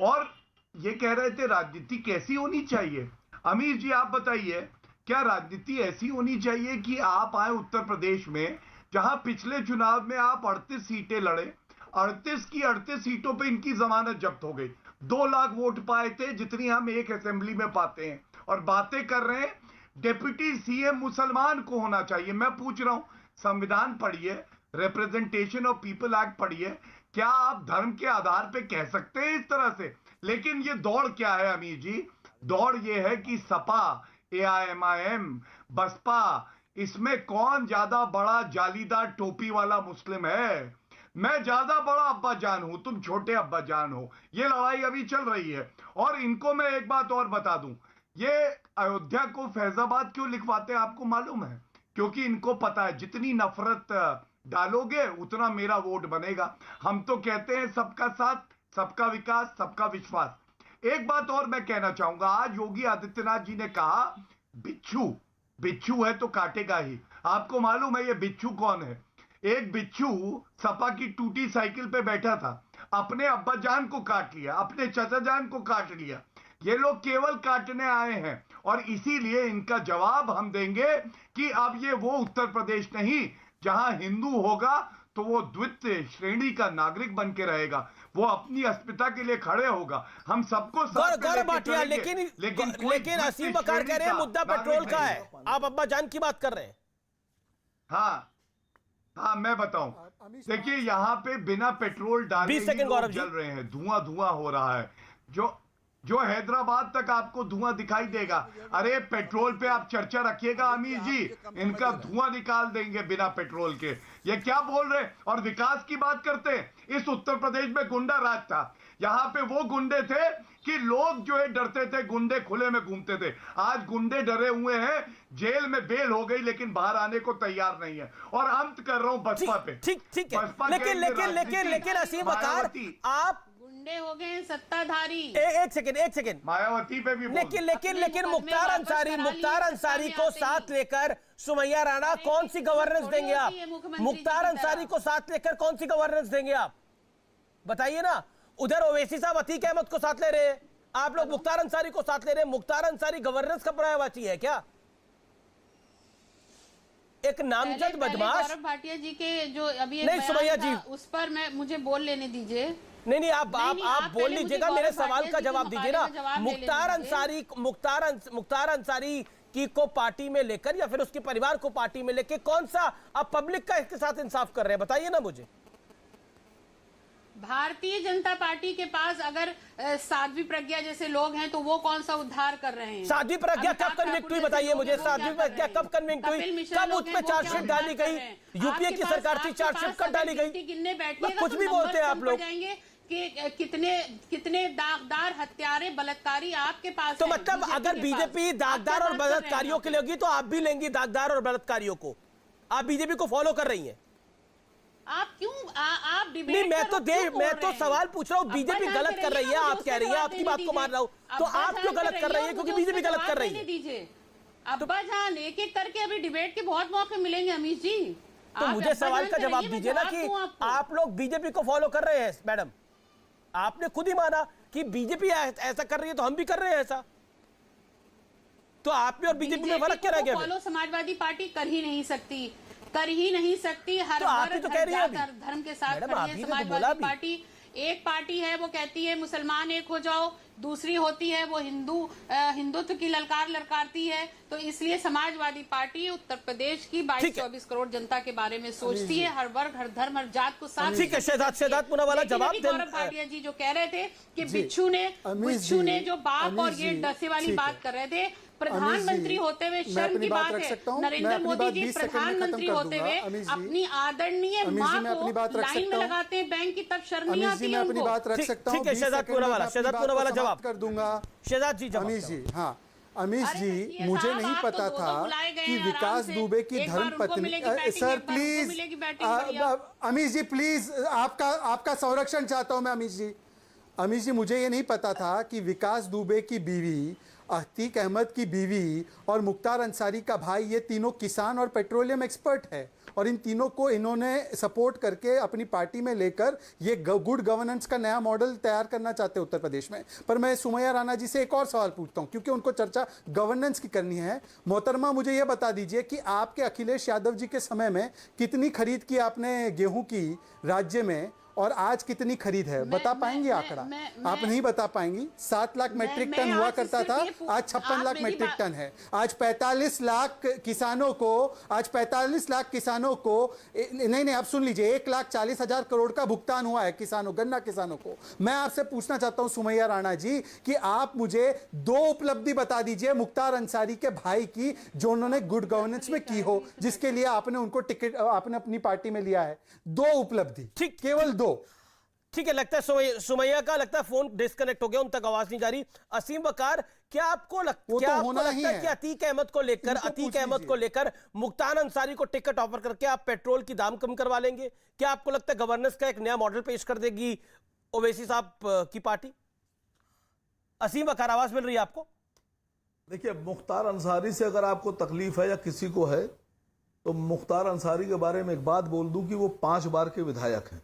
और ये कह रहे थे राजनीति कैसी होनी चाहिए? अमीर जी आप बताइए, क्या राजनीति ऐसी होनी चाहिए कि आप आए उत्तर प्रदेश में, जहां पिछले चुनाव में आप 38 सीटें लड़े, 38 की 38 सीटों पे इनकी जमानत जब्त हो गई, 2 लाख वोट पाए थे जितनी हम एक असेंबली में पाते हैं, और बातें कर रहे हैं डिप्टी सीएम मुसलमान को होना चाहिए। मैं पूछ रहा हूं, संविधान पढ़िए, रिप्रेजेंटेशन ऑफ पीपल एक्ट पढ़िए, क्या आप धर्म के आधार पे कह सकते हैं इस तरह से? लेकिन ये दौड़ क्या है अमीर जी? दौड़ ये है कि सपा, AIMIM, बसपा, इसमें कौन ज्यादा बड़ा जालीदार टोपी वाला मुस्लिम है? मैं ज्यादा बड़ा अब्बा जान हूं, तुम छोटे अब्बा जान हो। ये लड़ाई अभी चल रही है। और इनको मैं एक बात और बता दूं, ये अयोध्या को फैजाबाद क्यों लिखवाते हैं आपको मालूम है? क्योंकि इनको पता है जितनी नफरत डालोगे उतना मेरा वोट बनेगा। हम तो कहते हैं सबका साथ, सबका विकास, सबका विश्वास। एक बात और मैं कहना चाहूंगा, आज योगी आदित्यनाथ जी ने कहा बिच्छू, बिच्छू है तो काटेगा ही। आपको मालूम है ये बिच्छू कौन है? एक बिच्छू सपा की टूटी साइकिल पे बैठा था, अपने अब्बा जान को काट लिया, अपने चाचा जान को काट लिया। ये लोग केवल काटने आए हैं, और इसीलिए इनका जवाब हम देंगे कि अब ये वो उत्तर प्रदेश नहीं जहां हिंदू होगा तो वो द्वितीय श्रेणी का नागरिक बन के रहेगा, वो अपनी अस्मिता के लिए खड़े होगा। हम सबको गौरव भाटिया, लेकिन असीम बकार कह रहे हैं मुद्दा पेट्रोल का है, आप अब्बा जान की बात कर रहे हैं। हाँ मैं बताऊं, देखिए यहाँ पे बिना पेट्रोल डाले ही लोग जल रहे हैं, धुआं धुआं हो रहा है। जो हैदराबाद तक आपको धुआं दिखाई देगा। अरे पेट्रोल पे आप चर्चा रखिएगा अमीर जी, इनका धुआं निकाल देंगे बिना पेट्रोल के। ये क्या बोल रहे हैं? और विकास की बात करते हैं। इस उत्तर प्रदेश में गुंडा राज था, यहाँ पे वो गुंडे थे कि लोग जो है डरते थे, गुंडे खुले में घूमते थे। आज गुंडे डरे हुए हैं, जेल में बेल हो गई लेकिन बाहर आने को तैयार नहीं है। और अंत कर रहा हूं बसपा पे। ठीक है, लेकिन असीम बकार, आप गुंडे हो गए सत्ताधारी। एक सेकंड मायावती पे भी लेकिन मुख्तार अंसारी को साथ लेकर सुमैया राणा कौन सी गवर्नेंस देंगे आप? मुख्तार अंसारी को साथ लेकर कौन सी गवर्नेंस देंगे आप? बताइए ना। उधर ओवैसी साहब अतीक अहमद को साथ ले रहे हैं, आप लोग मुख्तार अंसारी को साथ ले रहे हैं। मुख्तार अंसारी गवर्नेंस का पर्यायवाची है क्या? एक नामजद बदमाश। गौरव भाटिया जी के जो अभी नहीं, सुमैया जी, उस पर मुझे बोल लेने दीजिए। नहीं, आप बोल लीजिएगा, मेरे सवाल का जवाब दीजिए ना। मुख्तार अंसारी की को पार्टी में लेकर या फिर उसके परिवार को पार्टी में लेकर कौन सा आप पब्लिक का इसके साथ इंसाफ कर रहे हैं? बताइए ना मुझे। भारतीय जनता पार्टी के पास अगर साध्वी प्रज्ञा जैसे लोग हैं तो वो कौन सा उद्धार कर रहे हैं? साध्वी प्रज्ञा कब कन्विक्ट हुई बताइए मुझे? साध्वी प्रज्ञा कब कन्विक्ट हुई? कब उस पे चार्जशीट डाली गई? यूपीए की सरकार थी, चार्जशीट कब डाली गई? कुछ भी बोलते हैं आप लोग कि कितने दागदार हत्यारे बलात्कारी आपके पास। तो मतलब अगर बीजेपी दागदार और बलात्कारियों के लिए होगी तो आप भी लेंगी दागदार और बलात्कारियों को? आप बीजेपी को फॉलो कर रही हैं? आप क्यों आप डिबेट नहीं, मैं तो सवाल पूछ रहा हूँ। बीजेपी गलत कर रही है, आप कह रही है, आपकी बात को मान रहा हूँ, तो आप क्यों गलत कर रही है? क्योंकि बीजेपी गलत कर रही है। दीजिए अब्बा जान, एक एक करके अभी डिबेट के बहुत मौके मिलेंगे अमीश जी। तो मुझे सवाल का जवाब दीजिए ना कि आप लोग बीजेपी को फॉलो कर रहे हैं। मैडम, आपने खुद ही माना कि बीजेपी ऐसा कर रही है तो हम भी कर रहे हैं ऐसा, तो आप में और बीजेपी में फर्क क्या रह गया? फॉलो समाजवादी पार्टी कर ही नहीं सकती। हर वर्ग धर्म के साथ खड़ी है समाजवादी पार्टी। एक पार्टी है वो कहती है मुसलमान एक हो जाओ, दूसरी होती है वो हिंदुत्व की ललकार ललकारती है। तो इसलिए समाजवादी पार्टी उत्तर प्रदेश की 22-24 करोड़ जनता के बारे में सोचती है, हर वर्ग, हर धर्म, हर जात को साथ। ठीक है, शहजाद पुनावाला जवाब दें। गौरव भाटिया जी जो कह रहे थे कि बिच्छू ने जो बाप और ये डसे वाली बात कर रहे थे, प्रधानमंत्री होते हुए शर्म की बात है। नरेंद्र मोदी जी प्रधानमंत्री होते हुए अपनी आदरणीय मां को लाइन में लगाते हैं बैंक की, तब शर्म नहीं आती है अपनी बात रख सकता हूँ। ठीक है, शहजाद पूनावाला जवाब कर दूंगा। शहजाद जी जवाब। अमीश जी, हाँ अमीश जी, मुझे नहीं पता था कि विकास दुबे की धर्मपत्नी। Sir please, Amish ji please, आपका संरक्षण चाहता हूं मैं। अमीश जी, मुझे ये नहीं पता था कि विकास दुबे की बीवी, अतीक अहमद की बीवी और मुख्तार अंसारी का भाई, ये तीनों किसान और पेट्रोलियम एक्सपर्ट है, और इन तीनों को इन्होंने सपोर्ट करके अपनी पार्टी में लेकर ये गुड गवर्नेंस का नया मॉडल तैयार करना चाहते हैं उत्तर प्रदेश में। पर मैं सुमैया राणा जी से एक और सवाल पूछता हूं, क्योंकि उनको चर्चा गवर्नेंस की करनी है। मोहतरमा, मुझे ये बता दीजिए कि आपके अखिलेश यादव जी के समय में कितनी खरीद की आपने गेहूं की राज्य में, और आज कितनी खरीद है? बता पाएंगे आंकड़ा? आप नहीं बता पाएंगी। 7 लाख मेट्रिक टन हुआ करता था, आज 56 लाख मेट्रिक टन है। आज 45 लाख किसानों को नहीं, आप सुन लीजिए, 1,40,000 करोड़ का भुगतान हुआ है गन्ना किसानों को। मैं आपसे पूछना चाहता हूं सुमैया राणा जी कि आप मुझे 2 उपलब्धि बता दीजिए मुख्तार अंसारी के भाई की, जो उन्होंने गुड गवर्नेंस में की हो, जिसके लिए आपने उनको टिकट आपने अपनी पार्टी में लिया है। 2 उपलब्धि, ठीक, केवल 2। ठीक है, लगता है सुमैया का फोन डिस्कनेक्ट हो गया, उन तक आवाज नहीं जा रही। असीम वकार, क्या आपको लगता है कि अतीक अहमद को लेकर मुख्तार अंसारी को टिकट ऑफर करके आप पेट्रोल की दाम कम करवा लेंगे? क्या आपको लगता है गवर्नेंस का एक नया मॉडल पेश कर देगी ओवैसी साहब की पार्टी? असीम वकार, आवाज मिल रही है आपको? देखिए, मुख्तार अंसारी से अगर आपको तकलीफ है या किसी को है, तो मुख्तार अंसारी के बारे में एक बात बोल दूं कि वो 5 बार के विधायक हैं।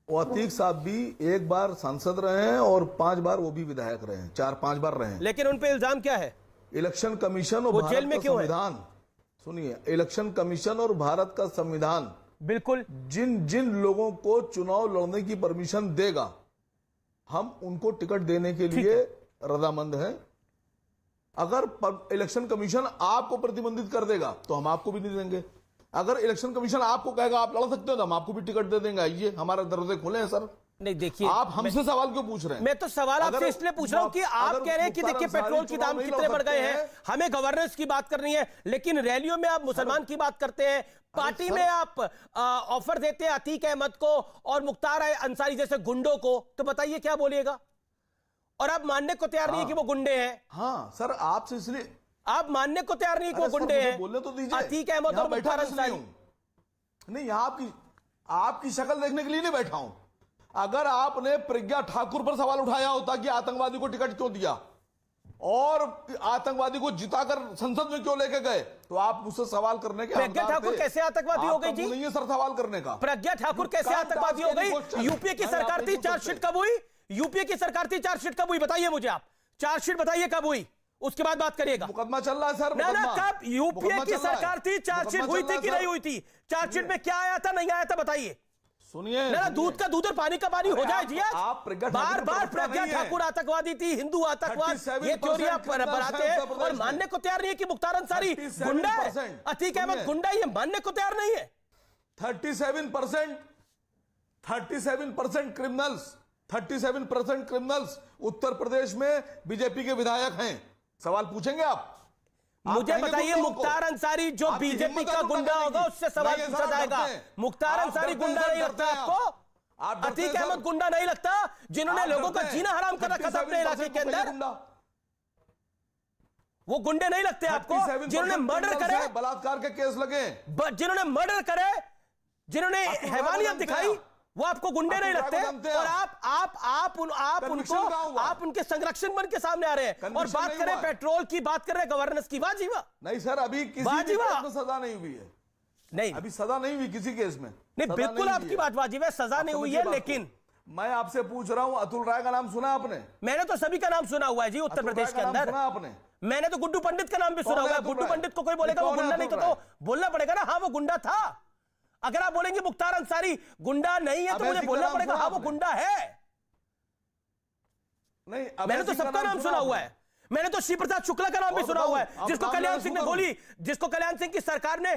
और अतीक साहब भी 1 बार सांसद रहे हैं और 5 बार वो भी विधायक रहे हैं, 4-5 बार रहे हैं। लेकिन उन पे इल्जाम क्या है? इलेक्शन कमीशन और जेल में क्यों संविधान, सुनिए, इलेक्शन कमीशन और भारत का संविधान बिल्कुल जिन लोगों को चुनाव लड़ने की परमिशन देगा, हम उनको टिकट देने के लिए रजामंद हैं। अगर इलेक्शन कमीशन आपको प्रतिबंधित कर देगा तो हम आपको भी नहीं देंगे। अगर इलेक्शन कमीशन आपको कहेगा आप लड़ सकते हो तो हम आपको भी टिकट दे देंगे। आइए, हमारे दरवाजे खुले हैं सर। नहीं, देखिए, आप हमसे सवाल क्यों पूछ रहे हैं? मैं तो सवाल आपसे इसलिए पूछ रहा हूं कि आप कह रहे हैं कि देखिए पेट्रोल की दाम कितने बढ़ गए हैं, हमें गवर्नेंस की बात करनी है, लेकिन रैलियों में आप मुसलमान की बात करते हैं, पार्टी में आप ऑफर देते हैं अतीक अहमद को और मुख्तार अंसारी जैसे गुंडों को, तो बताइए क्या बोलिएगा? और आप मानने को तैयार नहीं है कि वो गुंडे हैं। हाँ सर, आपसे इसलिए आप मानने को तैयार नहीं कि वो गुंडे हैं। बोलने तो दीजिए। अतीक अहमद और मुख्तार अंसारी नहीं, यहाँ आपकी शक्ल देखने के लिए नहीं बैठा हूं। अगर आपने प्रज्ञा ठाकुर पर सवाल उठाया होता कि आतंकवादी को टिकट क्यों दिया और आतंकवादी को जिताकर संसद में क्यों लेके गए, तो आप मुझसे सवाल करने के प्रज्ञा ठाकुर कैसे आतंकवादी हो गई जी? नहीं है सर सवाल करने का। प्रज्ञा ठाकुर कैसे आतंकवादी हो गई? यूपीए की सरकार थी, चार्जशीट कब हुई? यूपीए की सरकार थी, चार्जशीट कब हुई? बताइए मुझे आप, चार्जशीट बताइए कब हुई, उसके बाद बात करिएगा। मुकदमा चल रहा है सर। ना, कब यूपीए की सरकार थी, चार्जशीट हुई थी कि नहीं हुई थी? चार्जशीट में क्या आया था, नहीं आया था, बताइए। सुनिए ना, दूध का दूध और पानी का पानी हो जाए जी। आप बार बार प्रज्ञा ठाकुर आतंकवादी थी, हिंदू आतंकवाद, ये थ्योरी आप बनाते हैं और मानने को तैयार नहीं है कि मुख्तार अंसारी गुंडा है, अतीक अहमद गुंडा, ये मानने को तैयार नहीं है। 37% क्रिमिनल्स उत्तर प्रदेश में बीजेपी के विधायक हैं। सवाल पूछेंगे आप? मुझे बताइए, मुख्तार अंसारी जो बीजेपी का गुंडा होगा उससे सवाल पूछा जाएगा। मुख्तार अंसारी गुंडा नहीं लगता आपको? अतीक अहमद गुंडा नहीं लगता, जिन्होंने लोगों का जीना हराम कर रखा था अपने इलाके के अंदर? वो गुंडे नहीं लगते आपको? जिन्होंने मर्डर करे, बलात्कार के केस लगे, जिन्होंने मर्डर करे, जिन्होंने हैवानियत दिखाई, वो आपको गुंडे नहीं लगते? और आप उनके संरक्षण बन के सामने आ रहे हैं और बात करें पेट्रोल की, बात कर रहे हैं गवर्नेंस की। वाह जी वाह। नहीं सर, अभी किसी केस में सजा नहीं हुई है। नहीं, अभी सजा नहीं हुई किसी केस में। नहीं, बिल्कुल आपकी बात वाजिब है, सजा नहीं हुई है, लेकिन मैं आपसे पूछ रहा हूं, अतुल राय का नाम सुना आपने? मैंने तो सभी का नाम सुना हुआ है जी उत्तर प्रदेश के अंदर। आपने? मैंने तो गुड्डू पंडित का नाम भी सुना हुआ है। गुड्डू पंडित को कोई बोलेगा वो गुंडा नहीं तो बोलना पड़ेगा ना, हाँ वो गुंडा था। अगर आप बोलेंगे मुख्तार अंसारी गुंडा नहीं है तो मुझे बोलना पड़ेगा हाँ वो गुंडा है। नहीं, मैंने तो सबका नाम सुना हुआ है। मैंने तो श्री प्रसाद शुक्ला का नाम भी सुना हुआ है, जिसको कल्याण सिंह ने गोली, जिसको कल्याण सिंह की सरकार ने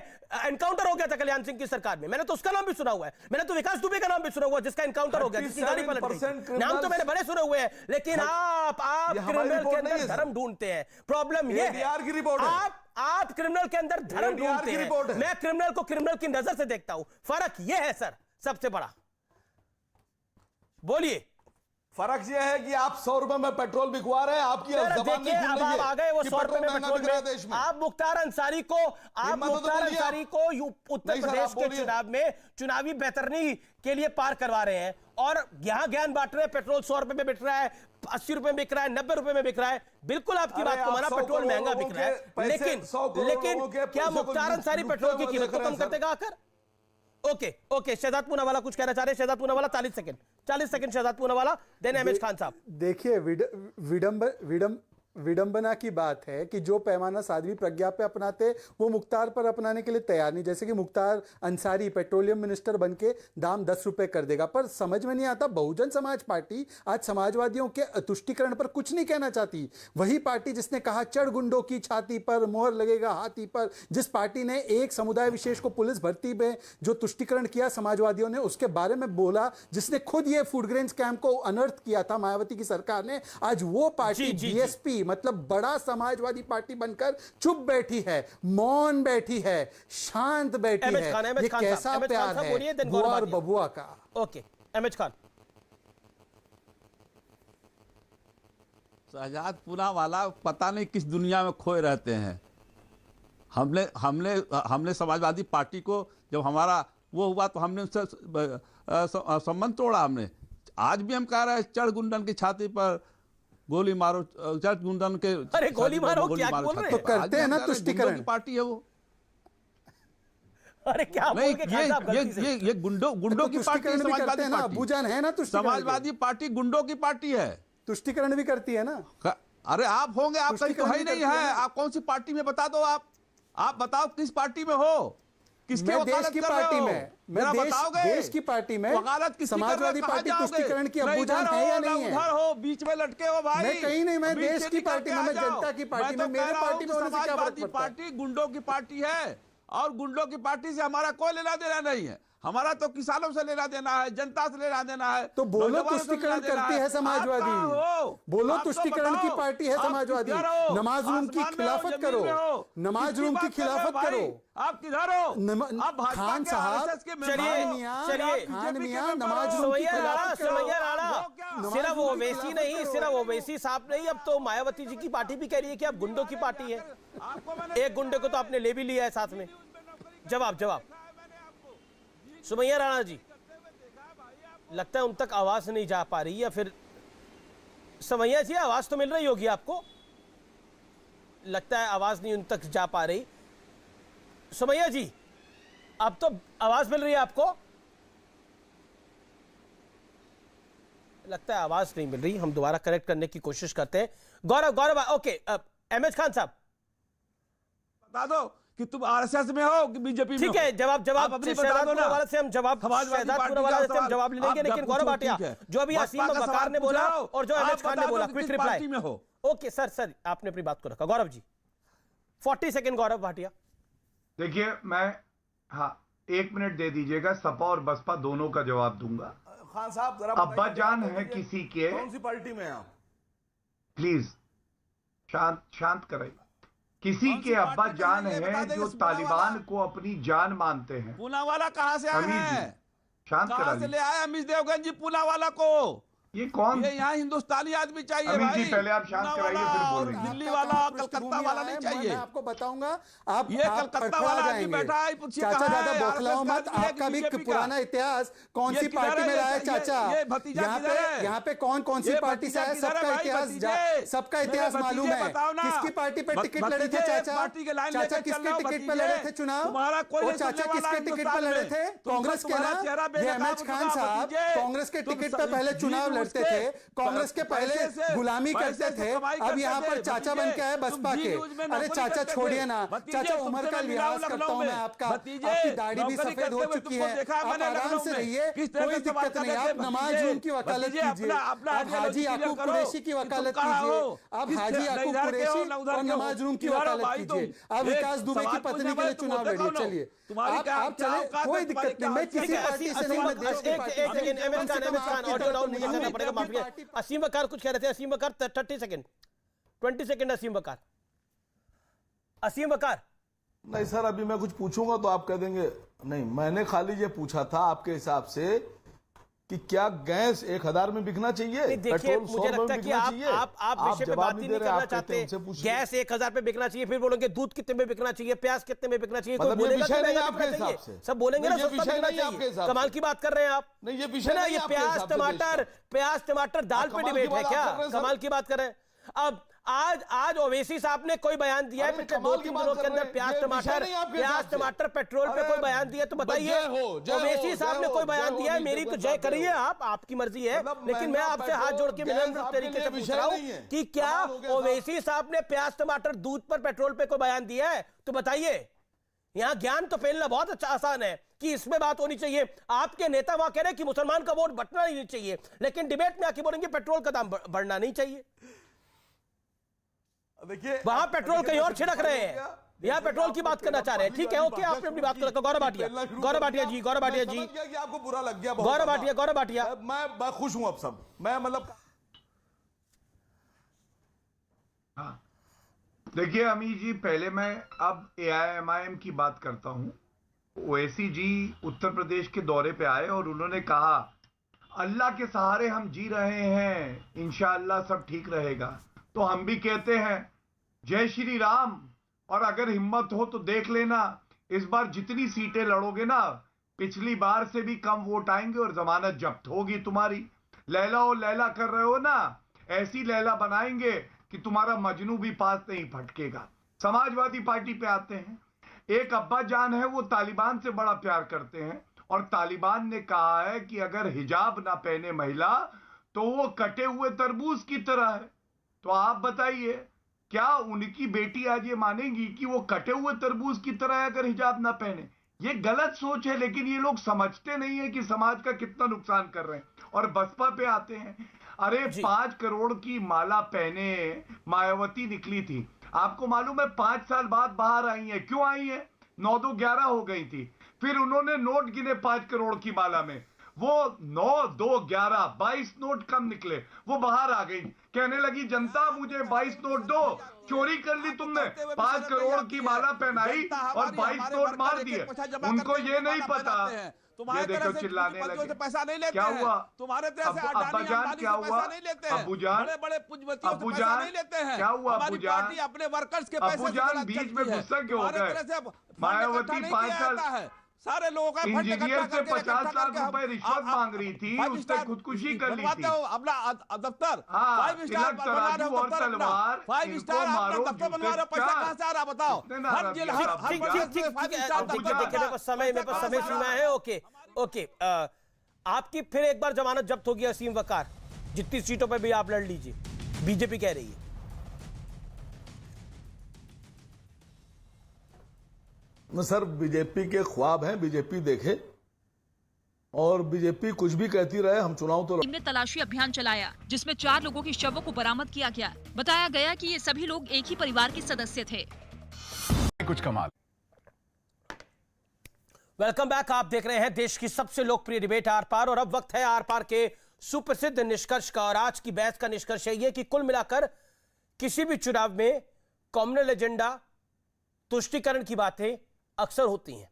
एनकाउंटर हो गया था कल्याण सिंह की सरकार में, मैंने तो उसका नाम भी सुना हुआ है। मैंने तो विकास दुबे का नाम भी सुना हुआ है, जिसका एनकाउंटर हो गया, जिसकी गाड़ी पलट गई। नाम तो मैंने बड़े सुने हुए हैं, लेकिन आप क्रिमिनल के अंदर धर्म ढूंढते हैं। प्रॉब्लम ये है, आप क्रिमिनल के अंदर धर्म ढूंढते हैं, मैं क्रिमिनल को क्रिमिनल की नजर से देखता हूं। फर्क ये है सर, सबसे बड़ा। बोलिए। फर्क यह है कि आप 100 रुपए में पेट्रोल बिकवा रहे हैं, आपकी जबान नहीं खुल रही है। अब आप आ गए वो 100 रुपए में पेट्रोल में। आप मुख्तार अंसारी को उत्तर प्रदेश के चुनाव में चुनावी बेहतरनी के लिए पार करवा रहे हैं, और यहां ज्ञान बांट रहे हैं। पेट्रोल 100 रुपए में बिक रहा है, 80 रुपए में बिक रहा है, 90 रुपए में बिक रहा है। बिल्कुल आपकी बात को माना, पेट्रोल महंगा बिक रहा है, लेकिन क्या मुख्तार अंसारी पेट्रोल की कीमत को कम कर देगा आकर? ओके शहजाद पूनावाला कुछ कहना चाह रहे हैं। Shehzad Poonawalla 40 second Shehzad Poonawalla, then MH Khan साहब। देखिए, विडंबना की बात है कि जो पैमाना साध्वी प्रज्ञा पे अपनाते वो मुख्तार पर अपनाने के लिए तैयार नहीं। जैसे कि मुख्तार अंसारी पेट्रोलियम मिनिस्टर बनके दाम 10 रुपए कर देगा। पर समझ में नहीं आता, बहुजन समाज पार्टी आज समाजवादियों के तुष्टिकरण पर कुछ नहीं कहना चाहती। वही पार्टी जिसने कहा चढ़ गुंडों की छाती पर मोहर लगेगा हाथी पर, जिस पार्टी ने एक समुदाय विशेष को पुलिस भर्ती में जो तुष्टिकरण किया समाजवादियों ने, उसके बारे में बोला, जिसने खुद ये फूड ग्रेन स्कैम को अनर्थ किया था मायावती की सरकार ने, आज वो पार्टी बीएसपी मतलब बड़ा समाजवादी पार्टी बनकर चुप बैठी है, मौन बैठी है, शांत बैठी है। ये कैसा प्यार है बुआ और बबुआ का? Okay MH Khan. शहजाद पूनावाला पता नहीं किस दुनिया में खोए रहते हैं। हमने समाजवादी पार्टी को जब हमारा वो हुआ तो हमने उससे संबंध तोड़ा। हमने आज भी हम कह रहे हैं चढ़ गुंडन की छाती पर गोली मारो, चढ़ गुंडन के अरे गोली मारो, क्या बोल रहे हैं? तो करते हैं ना तुष्टिकरण। पार्टी है वो। अरे क्या बोल के ये गुंडों की पार्टी है समाजवादी ना। अबूजान है ना तुष्टिकरण, समाजवादी पार्टी गुंडों की पार्टी है, तुष्टिकरण भी करती है ना। अरे आप होंगे, आप कहीं तो ही नहीं है। आप कौन सी पार्टी में बता दो। आप बताओ किस पार्टी में हो, किसके देश की पार्टी में, मैं देश की पार्टी में समाजवादी पार्टी तुष्टिकरण की अबूजान है या नहीं है? उधर हो, बीच में लटके हो भाई। मैं कहीं नहीं, मैं देश की पार्टी में, मैं जनता की पार्टी में, मेरे पार्टी में समाजवादी पार्टी गुंडों की पार्टी है, और गुंडों की पार्टी से हमारा कोई लेना देना नहीं है। हमारा तो किसानों से लेना देना है, जनता से लेना देना है। तो बोलो तुष्टिकरण करती है समाजवादी, बोलो तुष्टिकरण की पार्टी है समाजवादी। नमाज रूम की खिलाफत करो, नमाज रूम की खिलाफत करो। आप किधर हो? खान साहब, खान मियां नमाज रूम की खिलाफत करो। सिर्फ ओवैसी नहीं, सिर्फ ओवैसी साहब नहीं, अब तो मायावती जी की पार्टी भी कह रही है कि आप गुंडों की पार्टी है। एक गुंडे को तो आपने ले भी लिया है साथ में। जवाब सुमैया राणा जी, लगता है उन तक आवाज नहीं जा पा रही, या फिर सुमैया जी आवाज तो मिल रही होगी आपको, लगता है आवाज नहीं उन तक जा पा रही। सुमैया जी अब तो आवाज मिल रही है आपको? लगता है आवाज नहीं मिल रही, हम दोबारा कनेक्ट करने की कोशिश करते हैं। गौरव ओके। एमएच खान साहब बता दो कि तुम आरएसएस में हो कि बीजेपी में? ठीक है, जवाब शहजाद पूनावाला से हम जवाब ले लेंगे, लेकिन गौरव भाटिया जो अभी असीम वकार ने बोला और जो एमएच खान ने बोला, क्विक रिप्लाई। ओके सर आपने अपनी बात को रखा। गौरव जी 40 सेकंड। गौरव भाटिया देखिए, मैं 1 मिनट दे दीजिएगा, सपा और बसपा दोनों का जवाब दूंगा। खान साहब जरा अब्बा जान है किसी के, कौन सी पार्टी में आप? प्लीज शांत कराइए। किसी के अब्बा जान है जो तालिबान को अपनी जान मानते हैं। पूनावाला कहां से आए हैं? शांत कहां से ले आए अमित देवगन जी पूनावाला को? ये कौन? ये यहाँ हिंदुस्तानी आदमी चाहिए अमित भाई। जी पहले आप शांत कराइए, फिर बोलेंगे। दिल्ली वाला, कलकत्ता वाला नहीं चाहिए। मैं आपको बताऊंगा, आप ये कलकत्ता वाला आदमी बैठा है, पूछिए चाचा कहाँ ज्यादा है? बौखलाओ मत। आपका भी पुराना इतिहास कौन सी पार्टी में रहा है चाचा? यहाँ पे कौन सी पार्टी से है, सबका इतिहास मालूम है। किसकी पार्टी पे टिकट लड़े थे चाचा? चाचा किसके टिकट पे लड़े थे चुनाव? चाचा किसके टिकट पे लड़े थे? कांग्रेस के ना? एमएच खान साहब कांग्रेस के टिकट पे पहले चुनाव करते थे, कांग्रेस के पहले गुलामी करते थे, अब यहाँ पर चाचा बन के आए बसपा के। अरे चाचा छोड़िए ना, चाचा उम्र का लिहाज करता हूँ मैं आपका, आपकी दाढ़ी भी सफेद हो चुकी है, आप आराम से रहिए, कोई दिक्कत नहीं। आप नमाज जून की वकालत कीजिए, आप हाजी याकूब कुरैशी की वकालत कीजिए, आप हाजी याकूब कुरैशी और नमाज रूम की वकालत कीजिए, आप विकास दुबे की पत्नी के लिए चुनाव लड़िए। चलिए आप चले, कोई दिक्कत नहीं, मैं किसी पार्टी से नहीं, मैं देश की पार्टी। असीम वकार कुछ कह रहे थे, असीम वकार 30 सेकंड 20 सेकंड। असीम वकार, असीम वकार। नहीं सर, अभी मैं कुछ पूछूंगा तो आप कह देंगे नहीं। मैंने खाली ये पूछा था आपके हिसाब से कि क्या गैस 1000 में बिकना चाहिए? देखिए मुझे लगता है कि आप विषय पे बात ही नहीं करना चाहते। गैस 1000 पे बिकना चाहिए, फिर बोलेंगे दूध कितने में बिकना चाहिए, प्याज कितने में बिकना चाहिए, कोई बोलेगा कि महंगा बिकना चाहिए, सब बोलेंगे ना सस्ता बिकना चाहिए। कमाल की बात कर रहे हैं आप। नहीं ये विषय नहीं, ये प्याज टमाटर दाल पे डिबेट है क्या? कमाल की बात कर रहे हैं। अब आज ओवैसी साहब ने कोई बयान दिया है पिछले 2-3 दिनों के अंदर, प्याज टमाटर पेट्रोल पे कोई बयान दिया तो बताइए। ओवैसी साहब ने कोई बयान दिया है? मेरी तो जय करिए आप, आपकी मर्जी है, लेकिन मैं आपसे हाथ जोड़ के विनम्र तरीके से पूछ रहा हूं कि क्या ओवैसी साहब ने प्याज टमाटर दूध पर पेट्रोल पे कोई बयान दिया है तो बताइए। यहां ज्ञान तो फैलना बहुत अच्छा आसान है कि इसमें बात होनी चाहिए। आपके नेता वहां कह रहे हैं कि मुसलमान का वोट बंटना नहीं चाहिए, लेकिन डिबेट में आके बोलेंगे पेट्रोल का दाम बढ़ना नहीं चाहिए। देखिए वहां पेट्रोल कहीं और छिड़क रहे हैं, यहाँ पेट्रोल की बात करना चाह रहे हैं। ठीक है, ओके, आपने अपनी बात कर। गौरव भाटिया जी, गौरव भाटिया जी, आपको बुरा लग गया। गौरव भाटिया, मैं खुश हूं अब सब, मैं मतलब हाँ देखिए अमीर जी, पहले मैं अब AIMIM की बात करता हूं। ओवैसी जी उत्तर प्रदेश के दौरे पे आए और उन्होंने कहा अल्लाह के सहारे हम जी रहे हैं, इंशाअल्लाह सब ठीक रहेगा। तो हम भी कहते हैं जय श्री राम, और अगर हिम्मत हो तो देख लेना इस बार जितनी सीटें लड़ोगे ना, पिछली बार से भी कम वोट आएंगे और जमानत जब्त होगी तुम्हारी। लैला और लैला कर रहे हो ना, ऐसी लैला बनाएंगे कि तुम्हारा मजनू भी पास नहीं फटकेगा। समाजवादी पार्टी पे आते हैं। एक अब्बा जान है, वो तालिबान से बड़ा प्यार करते हैं और तालिबान ने कहा है कि अगर हिजाब ना पहने महिला तो वो कटे हुए तरबूज की तरह है। तो आप बताइए, क्या उनकी बेटी आज ये मानेगी कि वो कटे हुए तरबूज की तरह है अगर हिजाब ना पहने? ये गलत सोच है, लेकिन ये लोग समझते नहीं है कि समाज का कितना नुकसान कर रहे हैं। और बसपा पे आते हैं। अरे 5 करोड़ की माला पहने मायावती निकली थी, आपको मालूम है 5 साल बाद बाहर आई है। क्यों आई है? 9-2-11 हो गई थी। फिर उन्होंने नोट गिने 5 करोड़ की माला में, वो 9-2-11 22 नोट कम निकले, वो बाहर आ गई, कहने लगी जनता मुझे 22 नोट दो। चोरी कर ली तुमने, 5 करोड़ की माला पहनाई और 22 नोट मार दिए। उनको ये नहीं पता, ये देखो चिल्लाने लगे। पैसा नहीं लेते, क्या हुआ? तुम्हारे अब्बाजान क्या हुआ? अब्बूजान, अब्बूजान क्या हुआ? अब्बूजान, अपने वर्कर्स के अब्बूजान बीच में गुस्सा क्यों हो गए? मायावती 5 साल सारे लोगों का इंजीनियर से 50 लाख रुपए रिश्वत मांग रही थी, उसने खुदकुशी कर ली थी। अपना दफ्तर हाँ, 5 स्टार तराजू और तलवार, 5 स्टार मारो, दफ्तर बनवा रहे, पैसा कहां से आ रहा बताओ? समय सीमा है। ओके, आपकी फिर एक बार जमानत जब्त होगी असीम वकार, जितनी सीटों पर भी आप लड़ लीजिए, बीजेपी कह रही है। सर बीजेपी के ख्वाब हैं, बीजेपी देखे, और बीजेपी कुछ भी कहती रहे, हम चुनाव तो। टीम ने तलाशी अभियान चलाया जिसमें 4 लोगों के शवों को बरामद किया गया। बताया गया कि ये सभी लोग एक ही परिवार के सदस्य थे। कुछ कमाल। वेलकम बैक, आप देख रहे हैं देश की सबसे लोकप्रिय डिबेट आर पार, और अब वक्त है आर पार के सुप्रसिद्ध निष्कर्ष का। और आज की बहस का निष्कर्ष यह कि कुल मिलाकर किसी भी चुनाव में कॉमनल एजेंडा, तुष्टीकरण की बातें अक्सर होती हैं,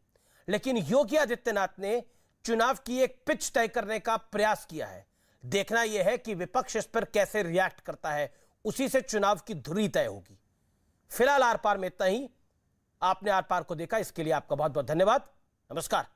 लेकिन योगी आदित्यनाथ ने चुनाव की एक पिच तय करने का प्रयास किया है। देखना यह है कि विपक्ष इस पर कैसे रिएक्ट करता है, उसी से चुनाव की धुरी तय होगी। फिलहाल आर पार में इतना ही। आपने आर पार को देखा, इसके लिए आपका बहुत बहुत धन्यवाद। नमस्कार।